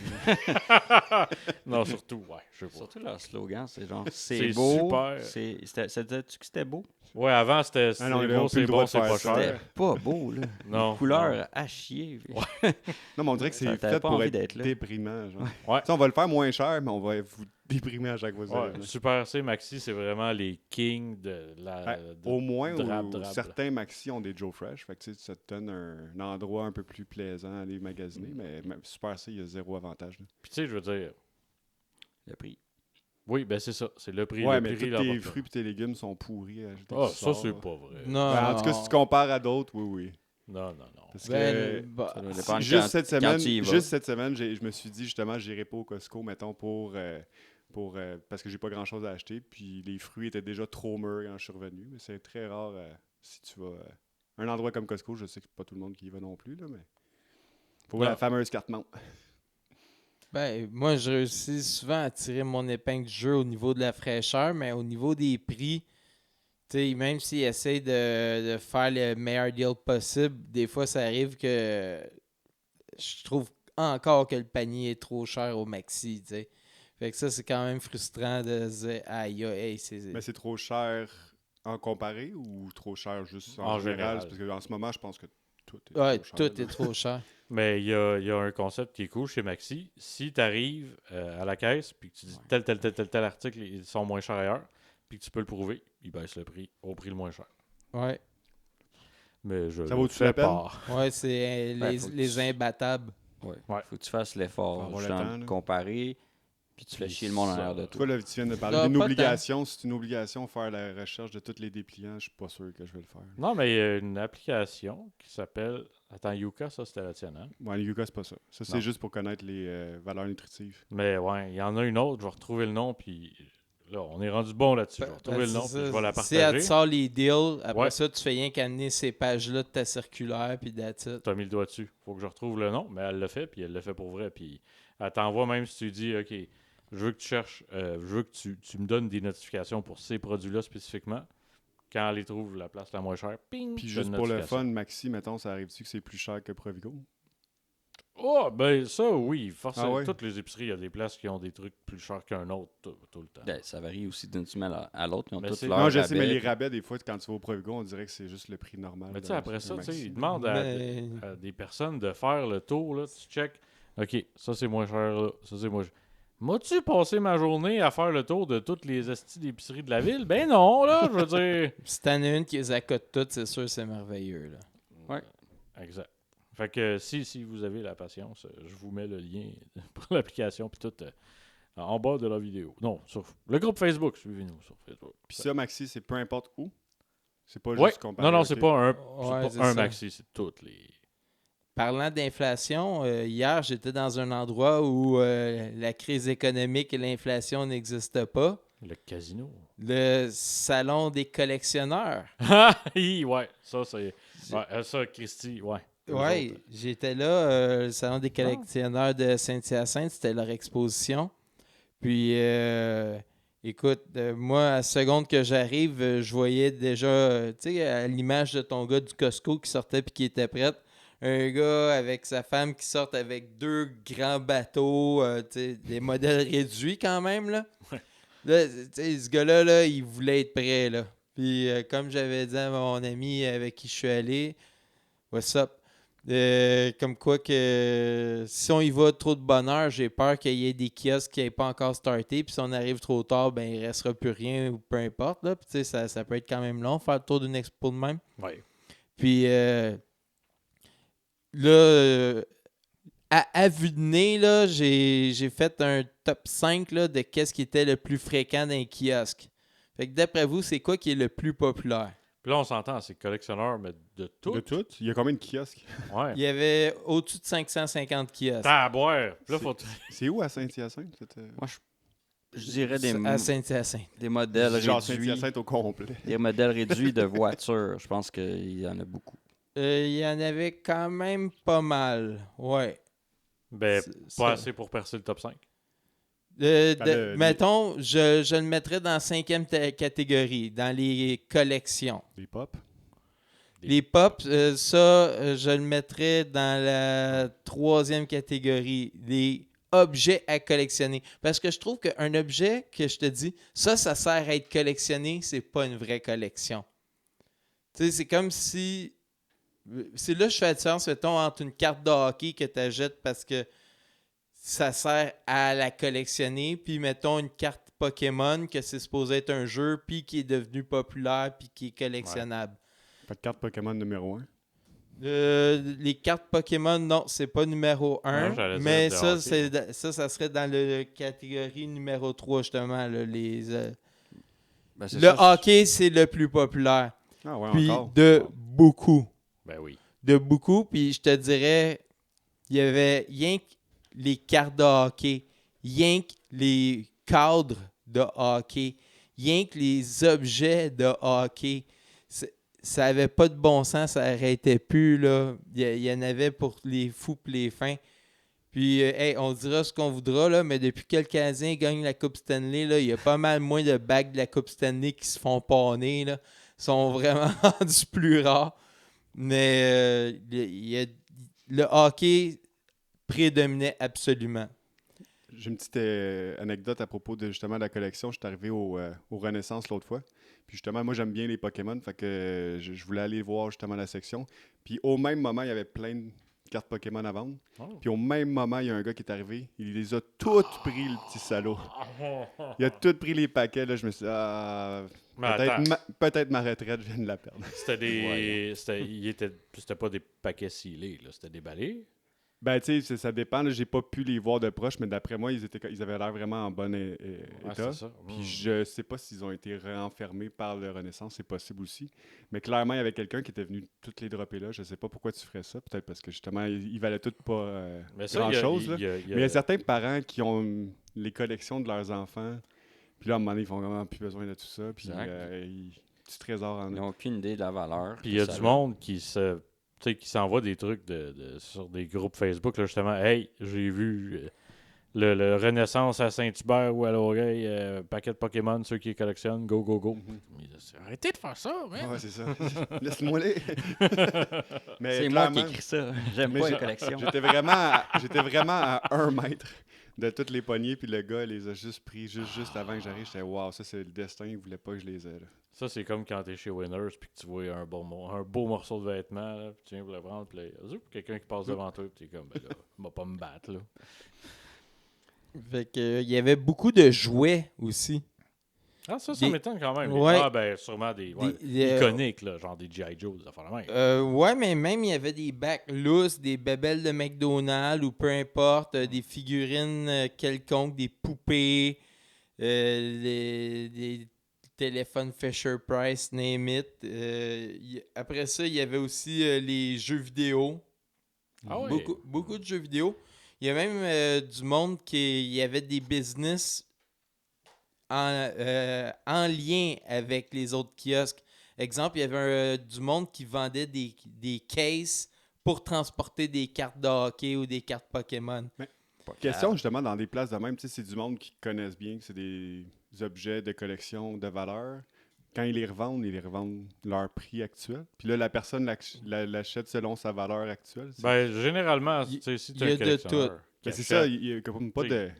non, surtout, ouais, je sais pas. Surtout leur slogan, c'est genre C'est c'est beau. super. Ça disait-tu que c'était beau? Ouais, avant, c'était Ah non, c'est ils ont beau, plus c'est le droit bon, de c'est faire pas ça. cher. C'était pas beau, là. Non. Couleur à chier. Non, mais on dirait que Ça c'est t'avait fait pas pour envie être d'être là. déprimant. Genre. Ouais. Tu sais, on va le faire moins cher, mais on va vous déprimer à chaque fois. Ouais, Super C, Maxi, c'est vraiment les kings de la. de- Au moins, drap. certains maxi ont des Joe Fresh. Fait que, tu sais, ça te donne un endroit un peu plus plaisant à aller magasiner. Mais Super C, il y a zéro avantage. Là. Puis, tu sais, je veux dire. Le prix. Oui, ben c'est ça. C'est le prix. Ouais, le mais prix, tous là, tes va- fruits et tes légumes sont pourris. à ajouter Ah, du ça, sort. c'est pas vrai. Non. Ben, en tout cas, si tu compares à d'autres, oui. Non. Parce Ben, que bah, Ça doit dépendre juste, quand- cette quand semaine, tu y vas. juste cette semaine, je me suis dit justement, j'irai pas au Costco, mettons, parce que j'ai pas grand chose à acheter. Puis les fruits étaient déjà trop mûrs quand je suis revenu. Mais c'est très rare si tu vas à un endroit comme Costco. Je sais que c'est pas tout le monde qui y va non plus, là, mais faut Non. la fameuse carte membre. ben, moi, je réussis souvent à tirer mon épingle du jeu au niveau de la fraîcheur, mais au niveau des prix, tu sais, même s'ils essayent de faire le meilleur deal possible, des fois, ça arrive que je trouve encore que le panier est trop cher au maxi, tu sais. Fait que ça, c'est quand même frustrant de se dire, aïe, aïe, c'est... Mais c'est trop cher en comparé ou trop cher juste en, En général? général. Parce qu'en ce moment, je pense que tout est Ouais, trop cher. tout là. est trop cher. Mais il y a un concept qui est cool chez Maxi. Si tu arrives à la caisse puis que tu dis tel article, ils sont moins chers ailleurs, puis que tu peux le prouver, ils baissent le prix au prix le moins cher. Ouais, Mais je Ça le vaut-tu fais la peine? pas. ouais, c'est Ben, les, faut que les tu- imbattables. Ouais. Ouais. Faut que tu fasses Faut l'effort, avoir le justement, temps, de là. comparer, puis tu fais Puis chier le monde en ça- arrière de Toi, toi. là, tu viens de parler Non, d'une pas obligation. C'est une obligation faire la recherche de tous les dépliants. Je suis pas sûr que je vais le faire. Non, mais il y a une application qui s'appelle. Attends, Yuka, ça c'était la tienne, hein? Ouais, le Yuka, c'est pas ça. Ça, Non. c'est juste pour connaître les valeurs nutritives. Mais ouais, il y en a une autre, je vais retrouver le nom, puis là, on est rendu bon là-dessus. Je vais retrouver le nom, puis je vais la Si elle te partager. sort les deals, après Ouais. ça, tu fais rien qu'amener ces pages-là de ta circulaire, puis that's it. Tu as mis le doigt dessus. Faut que je retrouve le nom, mais elle le fait, puis elle le fait pour vrai. Puis elle t'envoie même si tu dis, OK, je veux que tu cherches, je veux que tu me donnes des notifications pour ces produits-là spécifiquement. Quand elle les trouve la place la moins chère, ping! Puis t'as juste une pour le notification. fun, Maxi, mettons, ça arrive-tu que c'est plus cher que Provigo? Oh, ben ça, oui. Forcément, Ah ouais? toutes les épiceries, il y a des places qui ont des trucs plus chers qu'un autre tout le temps. Ben, ça varie aussi d'une semaine à l'autre. Ils ont Mais tous c'est- leur Non, je sais, mais rabais, les puis- rabais, des fois, quand tu vas au Provigo, on dirait que c'est juste le prix normal. Mais tu sais, après ça, d'un tu sais, Maxi. ils demandent Mais- à des personnes de faire le tour, là, tu check. OK, ça c'est moins cher, là. Ça c'est moins cher. M'as-tu passé ma journée à faire le tour de toutes les estis d'épicerie de la ville? Ben non, là, je veux dire. Si t'en as une qui les accote toutes, c'est sûr c'est merveilleux. Là. Ouais. Exact. Fait que si vous avez la patience, je vous mets le lien pour l'application puis tout en bas de la vidéo. Non, sur le groupe Facebook, suivez-nous sur Facebook. Puis ça, Maxi, c'est peu importe où. C'est pas Ouais. juste comparé. Non, c'est ok. pas un, Ouais, c'est pas un ça. maxi, c'est toutes les. Parlant d'inflation, hier, j'étais dans un endroit où la crise économique et l'inflation n'existent pas. Le casino. Le salon des collectionneurs. Ouais, ça, c'est... Ouais, ça, Christy, ouais. Eux Oui, autres. j'étais là, le salon des collectionneurs de Saint-Hyacinthe, c'était leur exposition. Puis, écoute, moi, à la seconde que j'arrive, je voyais déjà, tu sais, à l'image de ton gars du Costco qui sortait puis qui était prêt, un gars avec sa femme qui sortent avec 2 grands bateaux, tu sais, des modèles réduits quand même, là. Ouais. Là, tu sais, ce gars-là, là, il voulait être prêt, là. Puis, comme j'avais dit à mon ami avec qui je suis allé, what's up? Comme quoi que si on y va trop de bonne heure, j'ai peur qu'il y ait des kiosques qui n'aient pas encore starté. Puis si on arrive trop tard, ben il ne restera plus rien ou peu importe. Là. Puis, tu sais, ça peut être quand même long, faire le tour d'une expo de même. Ouais. Puis là, à vue de nez, là, j'ai fait un top 5 là, de qu'est-ce qui était le plus fréquent dans les kiosques. Fait que d'après vous, c'est quoi qui est le plus populaire? Puis là, on s'entend, c'est collectionneur, mais de tout. De tout? Il y a combien de kiosques? Ouais. Il y avait au-dessus de 550 kiosques. T'as à boire. Puis là, faut... C'est où à Saint-Hyacinthe? Moi, je dirais À Saint-Hyacinthe. des modèles Genre réduits. Saint-Hyacinthe au complet. Des modèles réduits de voitures. Je pense qu'il y en a beaucoup. Il y en avait quand même pas mal. Ouais. Ben, C'est- pas ça- assez pour percer le top 5. Mettons, je le mettrais dans la 5e catégorie, dans les collections. Des pop. Les pops, je le mettrais dans la 3e catégorie, les objets à collectionner. Parce que je trouve qu'un objet que je te dis, ça sert à être collectionné, c'est pas une vraie collection. Tu sais, c'est comme si... C'est là que je fais la différence, mettons, entre une carte de hockey que tu achètes parce que ça sert à la collectionner, puis mettons une carte Pokémon que c'est supposé être un jeu, puis qui est devenu populaire, puis qui est collectionnable. Pas de carte Pokémon numéro 1. Les cartes Pokémon, non, c'est pas numéro 1. Non, j'allais dire Mais de ça, hockey. ça serait dans la catégorie numéro 3, justement. Là, Ben, c'est le ça, hockey, c'est le plus populaire. Ah ouais, Puis encore. de beaucoup. Ben oui. De beaucoup. Puis je te dirais, il y avait rien que les cartes de hockey, rien que les cadres de hockey, rien que les objets de hockey. Ça n'avait pas de bon sens, ça n'arrêtait plus. Là. Il y en avait pour les fous et les fins. Puis, hey, on dira ce qu'on voudra, là, mais depuis que le Canadien gagne la Coupe Stanley, là, il y a pas mal moins de bagues de la Coupe Stanley qui se font pawner. Là. Ils sont vraiment rendus plus rares. Mais le hockey prédominait absolument. J'ai une petite anecdote à propos de justement la collection. Je suis arrivé au Renaissance l'autre fois. Puis justement, moi j'aime bien les Pokémon. Fait que je voulais aller voir justement la section. Puis au même moment, il y avait plein de cartes Pokémon à vendre. Oh. Puis au même moment, il y a un gars qui est arrivé. Il les a toutes pris, le petit salaud. Il a toutes pris les paquets. Là, je me suis dit, Mais attends, peut-être ma retraite, je viens de la perdre. c'était des... C'était pas des paquets scellés, là. C'était déballé. Ben, tu sais, ça dépend. Là, j'ai pas pu les voir de proche, mais d'après moi, ils avaient l'air vraiment en bon Ouais, état. c'est ça. Puis je sais pas s'ils ont été renfermés par le Renaissance, c'est possible aussi. Mais clairement, il y avait quelqu'un qui était venu toutes les dropper là. Je sais pas pourquoi tu ferais ça. Peut-être parce que justement, ils valaient toutes pas Mais ça, grand-chose. il y a- Mais il y a certains parents qui ont les collections de leurs enfants. Puis là, à un moment donné, ils font vraiment plus besoin de tout ça. Puis Exact. du trésor en Ils eux. n'ont aucune idée de la valeur. Puis il y a que ça du monde qui se... Tu sais, qui s'envoie des trucs sur des groupes Facebook, là, justement. Hey, j'ai vu le Renaissance à Saint-Hubert ou à Longueuil, paquet de Pokémon, ceux qui les collectionnent, go, go, go. Mhm. Arrêtez de faire ça, man! Ouais, c'est ça. Laisse-moi les. Mais C'est moi qui clairement, écris ça. J'aime Mais pas j'ai- les collections. J'étais vraiment à 1 mètre de toutes les poignées, puis le gars les a juste pris juste avant que j'arrive. J'étais, wow, ça c'est le destin, il voulait pas que je les ai. Là. Ça, c'est comme quand t'es chez Winners puis que tu vois un beau morceau de vêtement, là, puis tu viens pour le prendre, puis là, zoup, quelqu'un qui passe devant toi, puis t'es comme, ben là, il va pas me battre, là. Fait que, il y avait beaucoup de jouets aussi. Ah, ça Des- m'étonne quand même. Ouais. Ah, ben, sûrement des Des- iconiques, là, genre des G.I. Joe, des affaires de même. Ouais, mais même il y avait des bacs lousses, des bébelles de McDonald's ou peu importe, des figurines quelconques, des poupées, des téléphones Fisher-Price, name it. Après ça, il y avait aussi les jeux vidéo. Ah oui. Beaucoup de jeux vidéo. Il y a même du monde qui il y avait des business en lien avec les autres kiosques. Exemple, il y avait du monde qui vendait des cases pour transporter des cartes de hockey ou des cartes Pokémon. Question justement dans des places de même, tu sais, c'est du monde qui connaissent bien, que c'est des objets de collection de valeur. Quand ils les revendent leur prix actuel. Puis là, la personne l'achète selon sa valeur actuelle. Ben, généralement, Il- tu sais, si il tu y es a un de collectionneur tout. qui Mais c'est ça, achète, il n'y a comme pas de.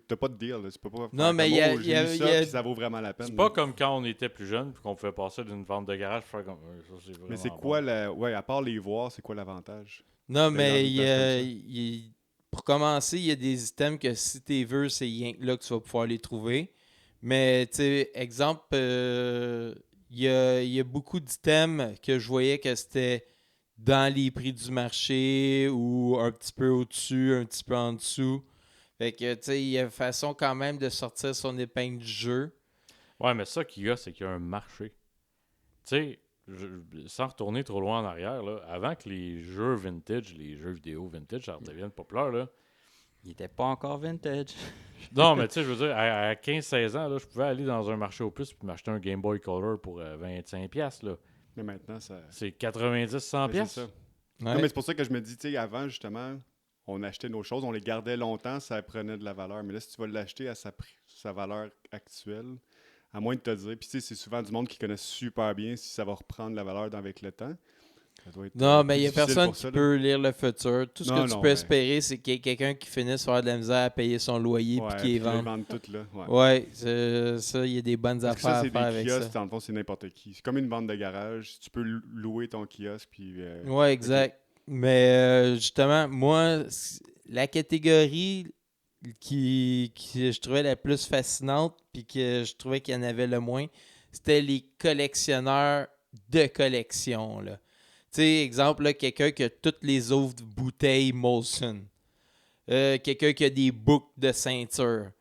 T'as pas de deal, là. Tu peux pas Non, faire mais comme, il y a- oh, il y j'ai a- eu il ça, y a- puis ça vaut vraiment la peine. c'est pas comme quand on était plus jeune puis qu'on pouvait passer d'une vente de garage faire comme ça, c'est vraiment Mais c'est bon. quoi, ouais, à part les voir, c'est quoi l'avantage? Non, dans mais une place comme ça. pour commencer, il y a des items que si tu veux, c'est rien que là que tu vas pouvoir les trouver. Mais, tu sais, exemple, il y a beaucoup d'items que je voyais que c'était dans les prix du marché ou un petit peu au-dessus, un petit peu en dessous. Fait que, tu sais, il y a façon quand même de sortir son épingle du jeu. Ouais, mais ça qu'il y a, c'est qu'il y a un marché. Tu sais, sans retourner trop loin en arrière, là, avant que les jeux vintage, les jeux vidéo vintage, ça devienne populaire, là. Il était pas encore vintage. Non, mais tu sais, je veux dire, à 15-16 ans, là, je pouvais aller dans un marché aux puces et m'acheter un Game Boy Color pour 25$, là. Mais maintenant, ça. C'est 90-100$. Mais c'est ça. Ouais. Non, mais c'est pour ça que je me dis, tu sais, avant, justement, on achetait nos choses, on les gardait longtemps, ça prenait de la valeur. Mais là, si tu vas l'acheter à sa valeur actuelle, à moins de te dire, puis tu sais, c'est souvent du monde qui connaît super bien si ça va reprendre la valeur avec le temps. Ça doit être Non, mais plus il n'y a difficile personne pour qui ça, là. peut lire le futur. Tout ce Non, que tu non, peux mais- espérer, c'est qu'il y ait quelqu'un qui finisse par avoir de la misère à payer son loyer Ouais, puis qu'il les puis là, ils vende. vendent tout, là. Ouais. Ouais, ça, il y a des bonnes Parce que affaires ça, à c'est faire des avec kiosques, ça. dans le fond, c'est n'importe qui. C'est comme une vente de garage. Tu peux louer ton kiosque, puis... Ouais, exact. Mais justement, moi, la catégorie qui je trouvais la plus fascinante puis que je trouvais qu'il y en avait le moins, c'était les collectionneurs de collection, là. Tu sais, exemple, là, quelqu'un qui a toutes les autres bouteilles Molson. Quelqu'un qui a des boucles de ceinture.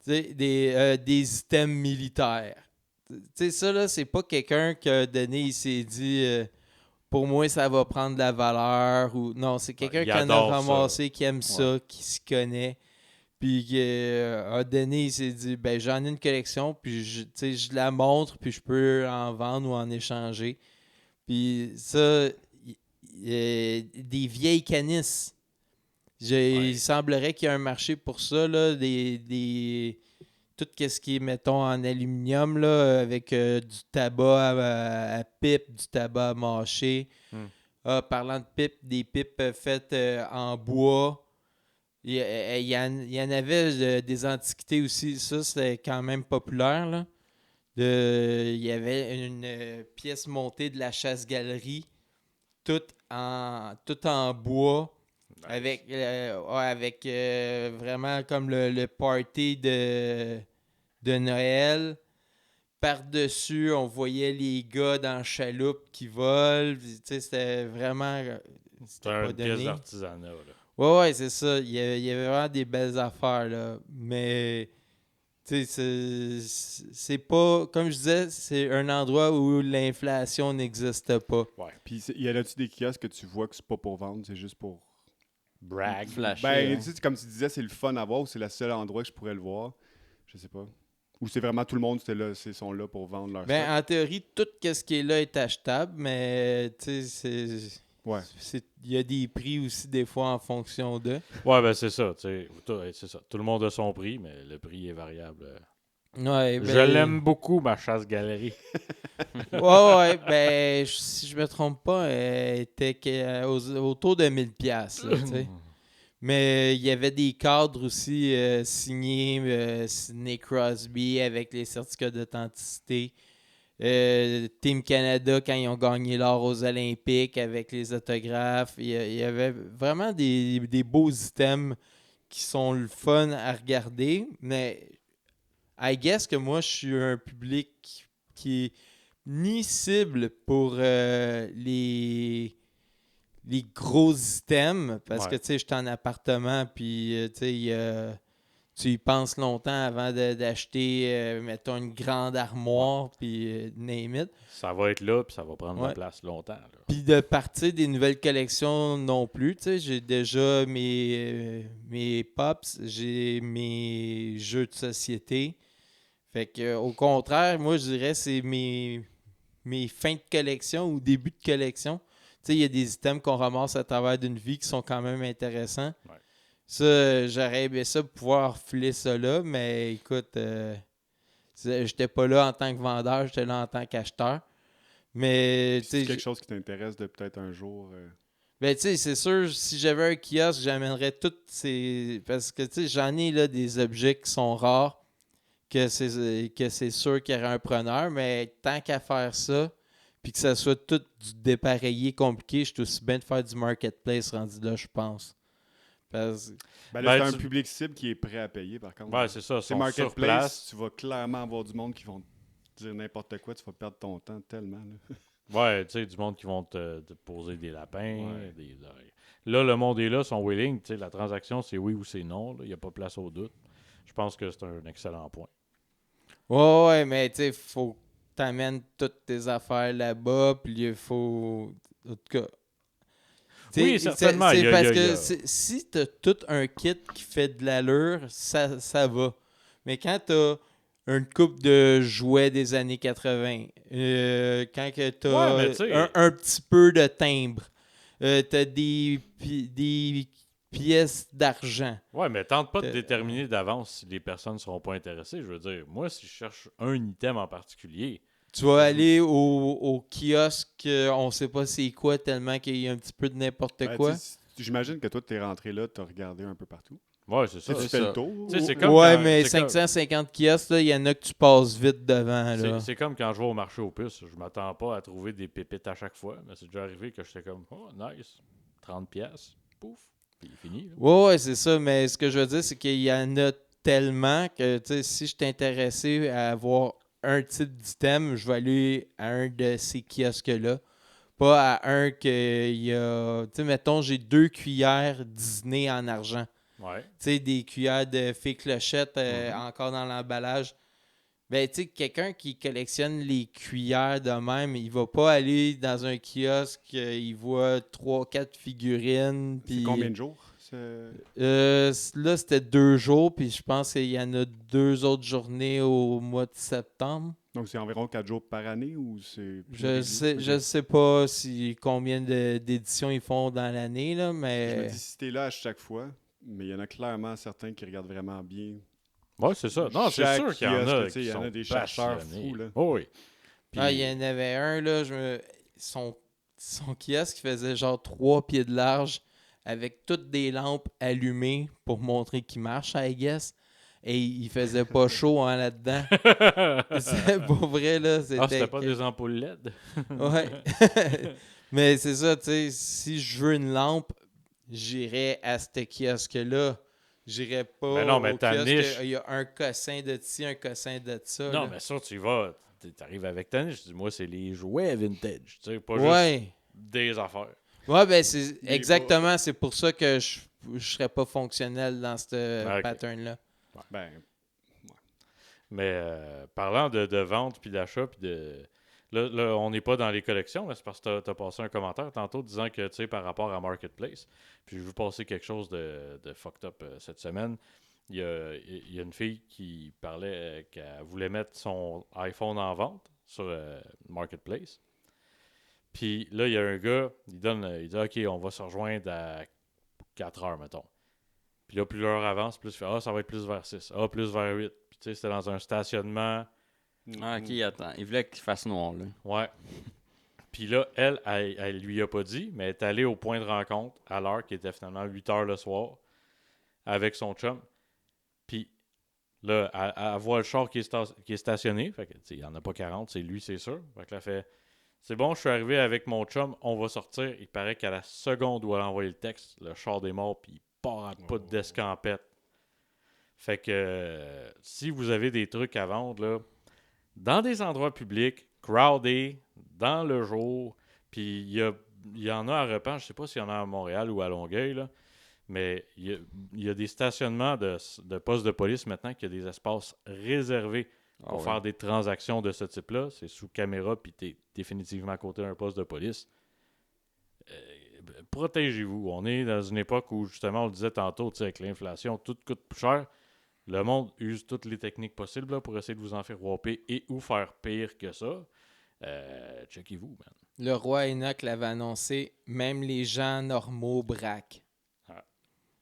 Tu sais, des items militaires. Tu sais, ça, là, c'est pas quelqu'un qui a donné, il s'est dit pour moi, ça va prendre de la valeur. Ou non, c'est quelqu'un il qui en a adore ça. ramassé, qui aime ça, qui s'y connaît. Puis qui a donné, il s'est dit ben j'en ai une collection, puis tu sais, je la montre, puis je peux en vendre ou en échanger. Puis ça, des vieilles canisses. Il semblerait qu'il y a un marché pour ça, là, tout ce qui est, mettons, en aluminium, là, avec du tabac à pipe, du tabac à mâcher. Parlant de pipe, des pipes faites en bois. Il y en avait des antiquités aussi. Ça, c'était quand même populaire, là. Il y avait une pièce montée de la chasse-galerie, toute en bois. Nice. Avec vraiment comme le party de Noël. Par-dessus, on voyait les gars dans la chaloupe qui volent. Tu sais, c'était vraiment... C'est pas une pièce donné. d'artisanat, là. Ouais, c'est ça. Il y avait vraiment des belles affaires, là. Mais, tu sais, c'est pas... Comme je disais, c'est un endroit où l'inflation n'existe pas. Ouais. Puis, y a-tu des kiosques que tu vois que c'est pas pour vendre, c'est juste pour... Brag. Flasher. Ben, hein. tu sais, comme tu disais, c'est le fun à voir ou c'est le seul endroit que je pourrais le voir. Je sais pas. Ou c'est vraiment tout le monde sont là pour vendre leur Ben, stock. en théorie, tout ce qui est là est achetable, mais, tu sais, Ouais. il y a des prix aussi, des fois, en fonction de... Ouais, ben c'est ça, tu sais. C'est ça. Tout le monde a son prix, mais le prix est variable. Ouais, Je l'aime beaucoup, ma chasse-galerie. Ouais, ben, si je me trompe pas, elle était autour de 1000$, là, tu sais. Mais il y avait des cadres aussi signés Sidney Crosby avec les certificats d'authenticité. Team Canada quand ils ont gagné l'or aux Olympiques avec les autographes. Il y avait vraiment des beaux items qui sont le fun à regarder. Mais I guess que moi, je suis un public qui est ni cible pour les gros items, parce que, Ouais. tu sais, je suis en appartement, puis, tu sais, tu y penses longtemps avant d'acheter, mettons, une grande armoire, puis name it. Ça va être là, puis ça va prendre Ouais. la place longtemps. Là. Puis de partir des nouvelles collections non plus, tu sais, j'ai déjà mes pops, j'ai mes jeux de société. Fait que, au contraire, moi, je dirais c'est mes fins de collection ou début de collection. Tu sais, il y a des items qu'on ramasse à travers d'une vie qui sont quand même intéressants. Ouais. Ça, j'aurais aimé ça pouvoir filer ça là, mais écoute, j'étais pas là en tant que vendeur, j'étais là en tant qu'acheteur. Mais, tu C'est sais, quelque chose qui t'intéresse de peut-être un jour. ben, tu sais, c'est sûr, si j'avais un kiosque, j'amènerais toutes ces. Parce que, tu sais, j'en ai là des objets qui sont rares, que c'est sûr qu'il y aurait un preneur, mais tant qu'à faire ça, puis que ça soit tout du dépareillé compliqué, je suis aussi bien de faire du marketplace rendu là, je pense. Parce... Ben là, Ben, c'est tu- un public cible qui est prêt à payer, par contre. Ouais, c'est ça. C'est Sont sur Marketplace, place. tu vas clairement avoir du monde qui vont te dire n'importe quoi, tu vas perdre ton temps tellement. Là. Ouais, tu sais, du monde qui vont te poser des lapins. Ouais. Là, le monde est là, sont willing. Tu sais, la transaction, c'est oui ou c'est non. Il n'y a pas place au doute. Je pense que c'est un excellent point. Ouais, mais tu sais, faut que tu amènes toutes tes affaires là-bas, puis il faut. En tout cas. Oui, certainement, C'est il y a- parce il y a- que si tu as tout un kit qui fait de l'allure, ça va. Mais quand tu as une coupe de jouets des années 80, quand tu Ouais, mais as tu sais- un petit peu de timbre, tu as des pièces d'argent. Ouais, mais tente pas de Euh, déterminer d'avance si les personnes ne seront pas intéressées. Je veux dire, moi, si je cherche un item en particulier, Tu vas aller au kiosque, on sait pas c'est quoi, tellement qu'il y a un petit peu de n'importe Ben, quoi. tu sais, j'imagine que toi, tu es rentré là, tu as regardé un peu partout. ouais, c'est Tu ça. sais, tu c'est fais ça. le tour. Tu sais, c'est comme Ouais, quand- mais c'est comme- 550 kiosques, là, il y en a que tu passes vite devant. Là. C'est comme quand je vais au marché aux puces. Je m'attends pas à trouver des pépites à chaque fois, mais c'est déjà arrivé que j'étais comme, oh, nice, 30 pièces, pouf, puis fini. Là. Ouais, c'est ça, mais ce que je veux dire, c'est qu'il y en a tellement que, tu sais, si je suis intéressé à avoir un type d'item, je vais aller à un de ces kiosques-là. Pas à un qu'il y a. Tu sais, mettons, j'ai 2 cuillères Disney en argent. Ouais. Tu sais, des cuillères de fée clochette Mhm. encore dans l'emballage. Ben, tu sais, quelqu'un qui collectionne les cuillères de même, il va pas aller dans un kiosque, il voit 3-4 figurines. C'est Puis, combien de jours? là, c'était 2 jours, puis je pense qu'il y en a 2 autres journées au mois de septembre. Donc, c'est environ 4 jours par année ou c'est plus Je régulier? je sais pas combien d'éditions ils font dans l'année, là, Je me mais... dis, si t'es là à chaque fois, mais il y en a clairement certains qui regardent vraiment bien. Ouais, c'est ça. Non, c'est Chaque sûr qu'il y en kiosque, a tu sais, qui il y en a sont des chercheurs passionnés. fous, là. Oh, oui. Puis- Ah, il y en avait un, là, son kiosque faisait genre 3 pieds de large avec toutes des lampes allumées pour montrer qu'il marche, I guess. Et il faisait pas chaud hein, là-dedans. C'est pour vrai, là. C'était pas des ampoules LED? Ouais. Mais c'est ça, tu sais, si je veux une lampe, j'irais à ce kiosque-là. J'irais pas Mais non, mais au ta kiosque, niche- il y a un cossin de ci, un cossin de ça. Non, là. mais ça, tu y vas. T'arrives avec ta niche. Je dis, moi, c'est les jouets vintage. Tu sais, pas juste Ouais. des affaires. Ouais, ben c'est Mais exactement, c'est pour ça que je serais pas fonctionnel dans ce Ok. pattern-là. Ben, Mais parlant de vente, puis d'achat, puis de... Là, on n'est pas dans les collections, mais c'est parce que tu as passé un commentaire tantôt disant que, tu sais, par rapport à Marketplace, puis je veux passer quelque chose de fucked up cette semaine. Il y a une fille qui parlait qu'elle voulait mettre son iPhone en vente sur Marketplace. Puis là, il y a un gars, il dit OK, on va se rejoindre à 4 heures, mettons. Puis là, plus l'heure avance, plus il fait ça va être plus vers 6. Plus vers 8. Puis tu sais, c'était dans un stationnement. Ah, ok, attends. Il voulait qu'il fasse noir, là. Ouais. Puis là, elle lui a pas dit, mais elle est allée au point de rencontre à l'heure qui était finalement 8 heures le soir avec son chum. Puis là, elle voit le char qui est stationné. Fait que, tu sais, il n'y en a pas 40, c'est lui, c'est sûr. Fait que là, elle fait c'est bon, je suis arrivé avec mon chum, on va sortir. Il paraît qu'à la seconde où elle a envoyé le texte, le char des morts, puis il part à pas d'escampette. Fait que si vous avez des trucs à vendre, là, dans des endroits publics, crowded, dans le jour, puis il y en a à Repens, je sais pas s'il y en a à Montréal ou à Longueuil, là, mais il y a des stationnements de postes de police maintenant qui a des espaces réservés pour Ah, faire ouais. des transactions de ce type-là. C'est sous caméra, puis tu es définitivement à côté d'un poste de police. Protégez-vous. On est dans une époque où, justement, on le disait tantôt, tu sais, avec l'inflation, tout coûte plus cher. Le monde use toutes les techniques possibles là, pour essayer de vous en faire whopper et ou faire pire que ça. Checkez-vous, man. Le roi Enoch l'avait annoncé, même les gens normaux braquent. Ah.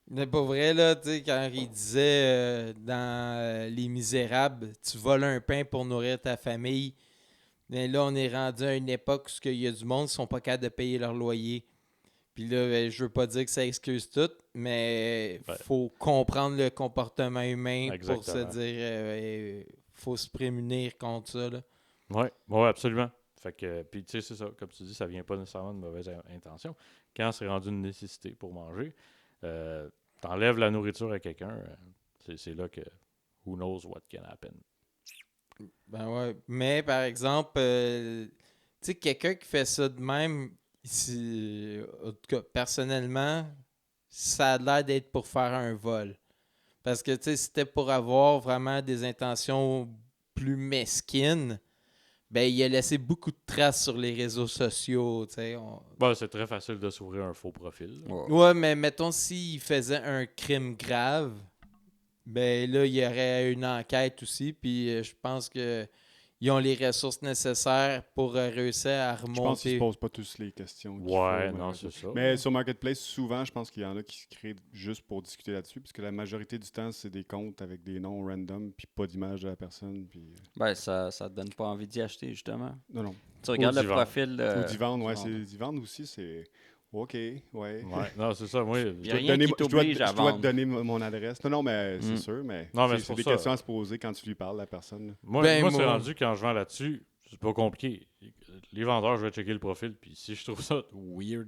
Mais pas vrai, là, tu sais, quand il disait dans Les Misérables, tu voles un pain pour nourrir ta famille. Mais là, on est rendu à une époque où il y a du monde qui sont pas capables de payer leur loyer. Puis là, je veux pas dire que ça excuse tout, mais faut comprendre le comportement humain pour se dire faut se prémunir contre ça. Là. Ouais, absolument. Fait que, puis tu sais, c'est ça, comme tu dis, ça vient pas nécessairement de mauvaise intention. Quand c'est rendu une nécessité pour manger, t'enlèves la nourriture à quelqu'un, c'est là que who knows what can happen. Ben ouais, mais par exemple, tu sais, quelqu'un qui fait ça de même, en tout cas, personnellement, ça a l'air d'être pour faire un vol. Parce que, tu sais, si c'était pour avoir vraiment des intentions plus mesquines, ben, il a laissé beaucoup de traces sur les réseaux sociaux, tu sais. C'est très facile de s'ouvrir un faux profil. Ouais, mais mettons, s'il faisait un crime grave, ben là, il y aurait une enquête aussi, puis je pense que ils ont les ressources nécessaires pour réussir à remonter. Je pense qu'ils ne se posent pas tous les questions. C'est ça. Mais sur Marketplace, souvent, je pense qu'il y en a qui se créent juste pour discuter là-dessus, puisque la majorité du temps, c'est des comptes avec des noms random, puis pas d'image de la personne. Puis... Ça te donne pas envie d'y acheter, justement. Non. Tu regardes le profil. Ou d'y vendre, d'y vendre aussi, c'est... OK, ouais. Non, c'est ça. Moi, je dois te donner mon adresse. Non, mais c'est sûr, mais c'est des questions à se poser quand tu lui parles, la personne. Moi, c'est rendu quand je vends là-dessus, c'est pas compliqué. Les vendeurs, je vais checker le profil, puis si je trouve ça weird,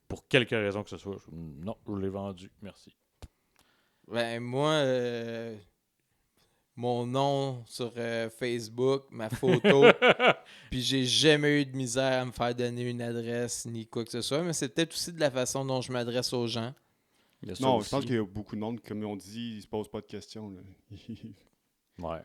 pour quelque raison que ce soit, non, je l'ai vendu, merci. Ben, moi, mon nom sur Facebook, ma photo, puis j'ai jamais eu de misère à me faire donner une adresse ni quoi que ce soit, mais c'est peut-être aussi de la façon dont je m'adresse aux gens. Non, je pense qu'il y a beaucoup de monde, comme on dit, ils se posent pas de questions. Là. Ouais.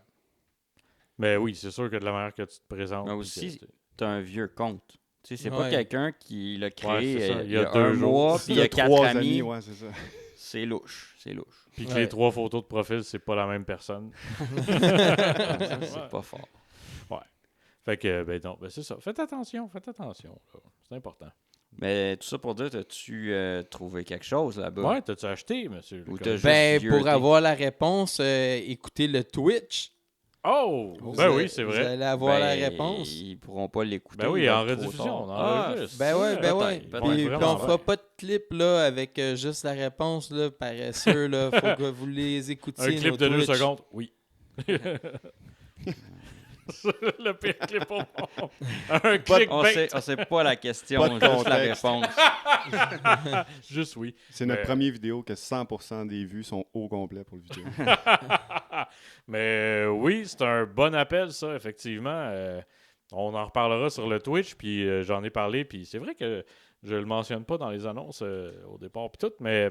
Mais oui, c'est sûr que de la manière que tu te présentes... Mais aussi, tu as un vieux compte. Tu sais, c'est pas quelqu'un qui l'a créé il y a 2 un mois, puis il y a 4 amis. Ouais, c'est ça. C'est louche. Puis que les 3 photos de profil, c'est pas la même personne. C'est pas fort. Ouais. Fait que, c'est ça. Faites attention. Là. C'est important. Mais tout ça pour dire, as-tu trouvé quelque chose là-bas? Ouais, t'as-tu acheté, monsieur? Ou t'as juste pour avoir la réponse, écoutez le Twitch. Oh! Oui, c'est vrai. Vous allez avoir la réponse. Ils pourront pas l'écouter. Ben oui, en rediffusion. Ben ouais. Puis on fera pas de clip là, avec juste la réponse, là, paresseux. Là. Faut que vous les écoutiez. Un clip de 2 secondes, oui. Le pire clip au monde. Un clickbait. On sait pas la question, juste la réponse. Juste oui. C'est notre première vidéo que 100% des vues sont au complet pour le vidéo. Mais oui, c'est un bon appel, ça, effectivement. On en reparlera sur le Twitch, puis j'en ai parlé, puis c'est vrai que je le mentionne pas dans les annonces au départ, puis tout, mais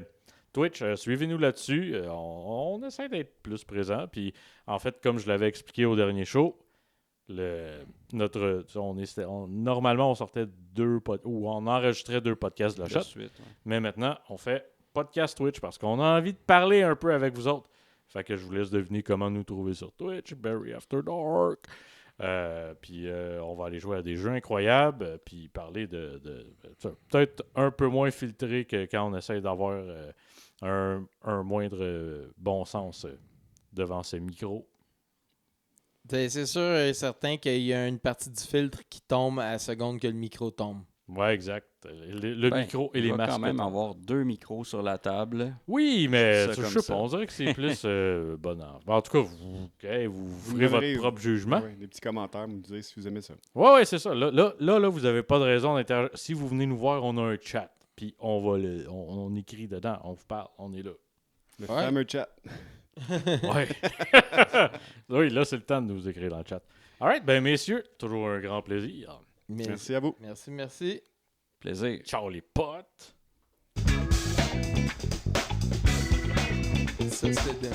Twitch, suivez-nous là-dessus. On essaie d'être plus présent, puis en fait, comme je l'avais expliqué au dernier show, normalement, on sortait 2 podcasts, ou on enregistrait 2 podcasts de la shot, mais maintenant, on fait podcast Twitch parce qu'on a envie de parler un peu avec vous autres. Fait que je vous laisse deviner comment nous trouver sur Twitch, Barry After Dark. Puis on va aller jouer à des jeux incroyables, puis parler de peut-être un peu moins filtré que quand on essaie d'avoir un moindre bon sens devant ces micros. C'est sûr et certain qu'il y a une partie du filtre qui tombe à la seconde que le micro tombe. Ouais, exact. Le micro et les masques. Il va quand même avoir 2 micros sur la table. Oui, mais je sais pas, on dirait que c'est plus bonheur. En tout cas, vous ferez votre propre jugement. Ouais, des petits commentaires, vous me direz si vous aimez ça. Ouais, c'est ça. Là, vous n'avez pas de raison d'interagir. Si vous venez nous voir, on a un chat. Puis on écrit dedans, on vous parle, on est là. Le fameux chat. Ouais. Oui, là, c'est le temps de nous écrire dans le chat. All right, messieurs, toujours un grand plaisir. Merci à vous. Merci. Plaisir. Ciao les potes. Ça, c'est de...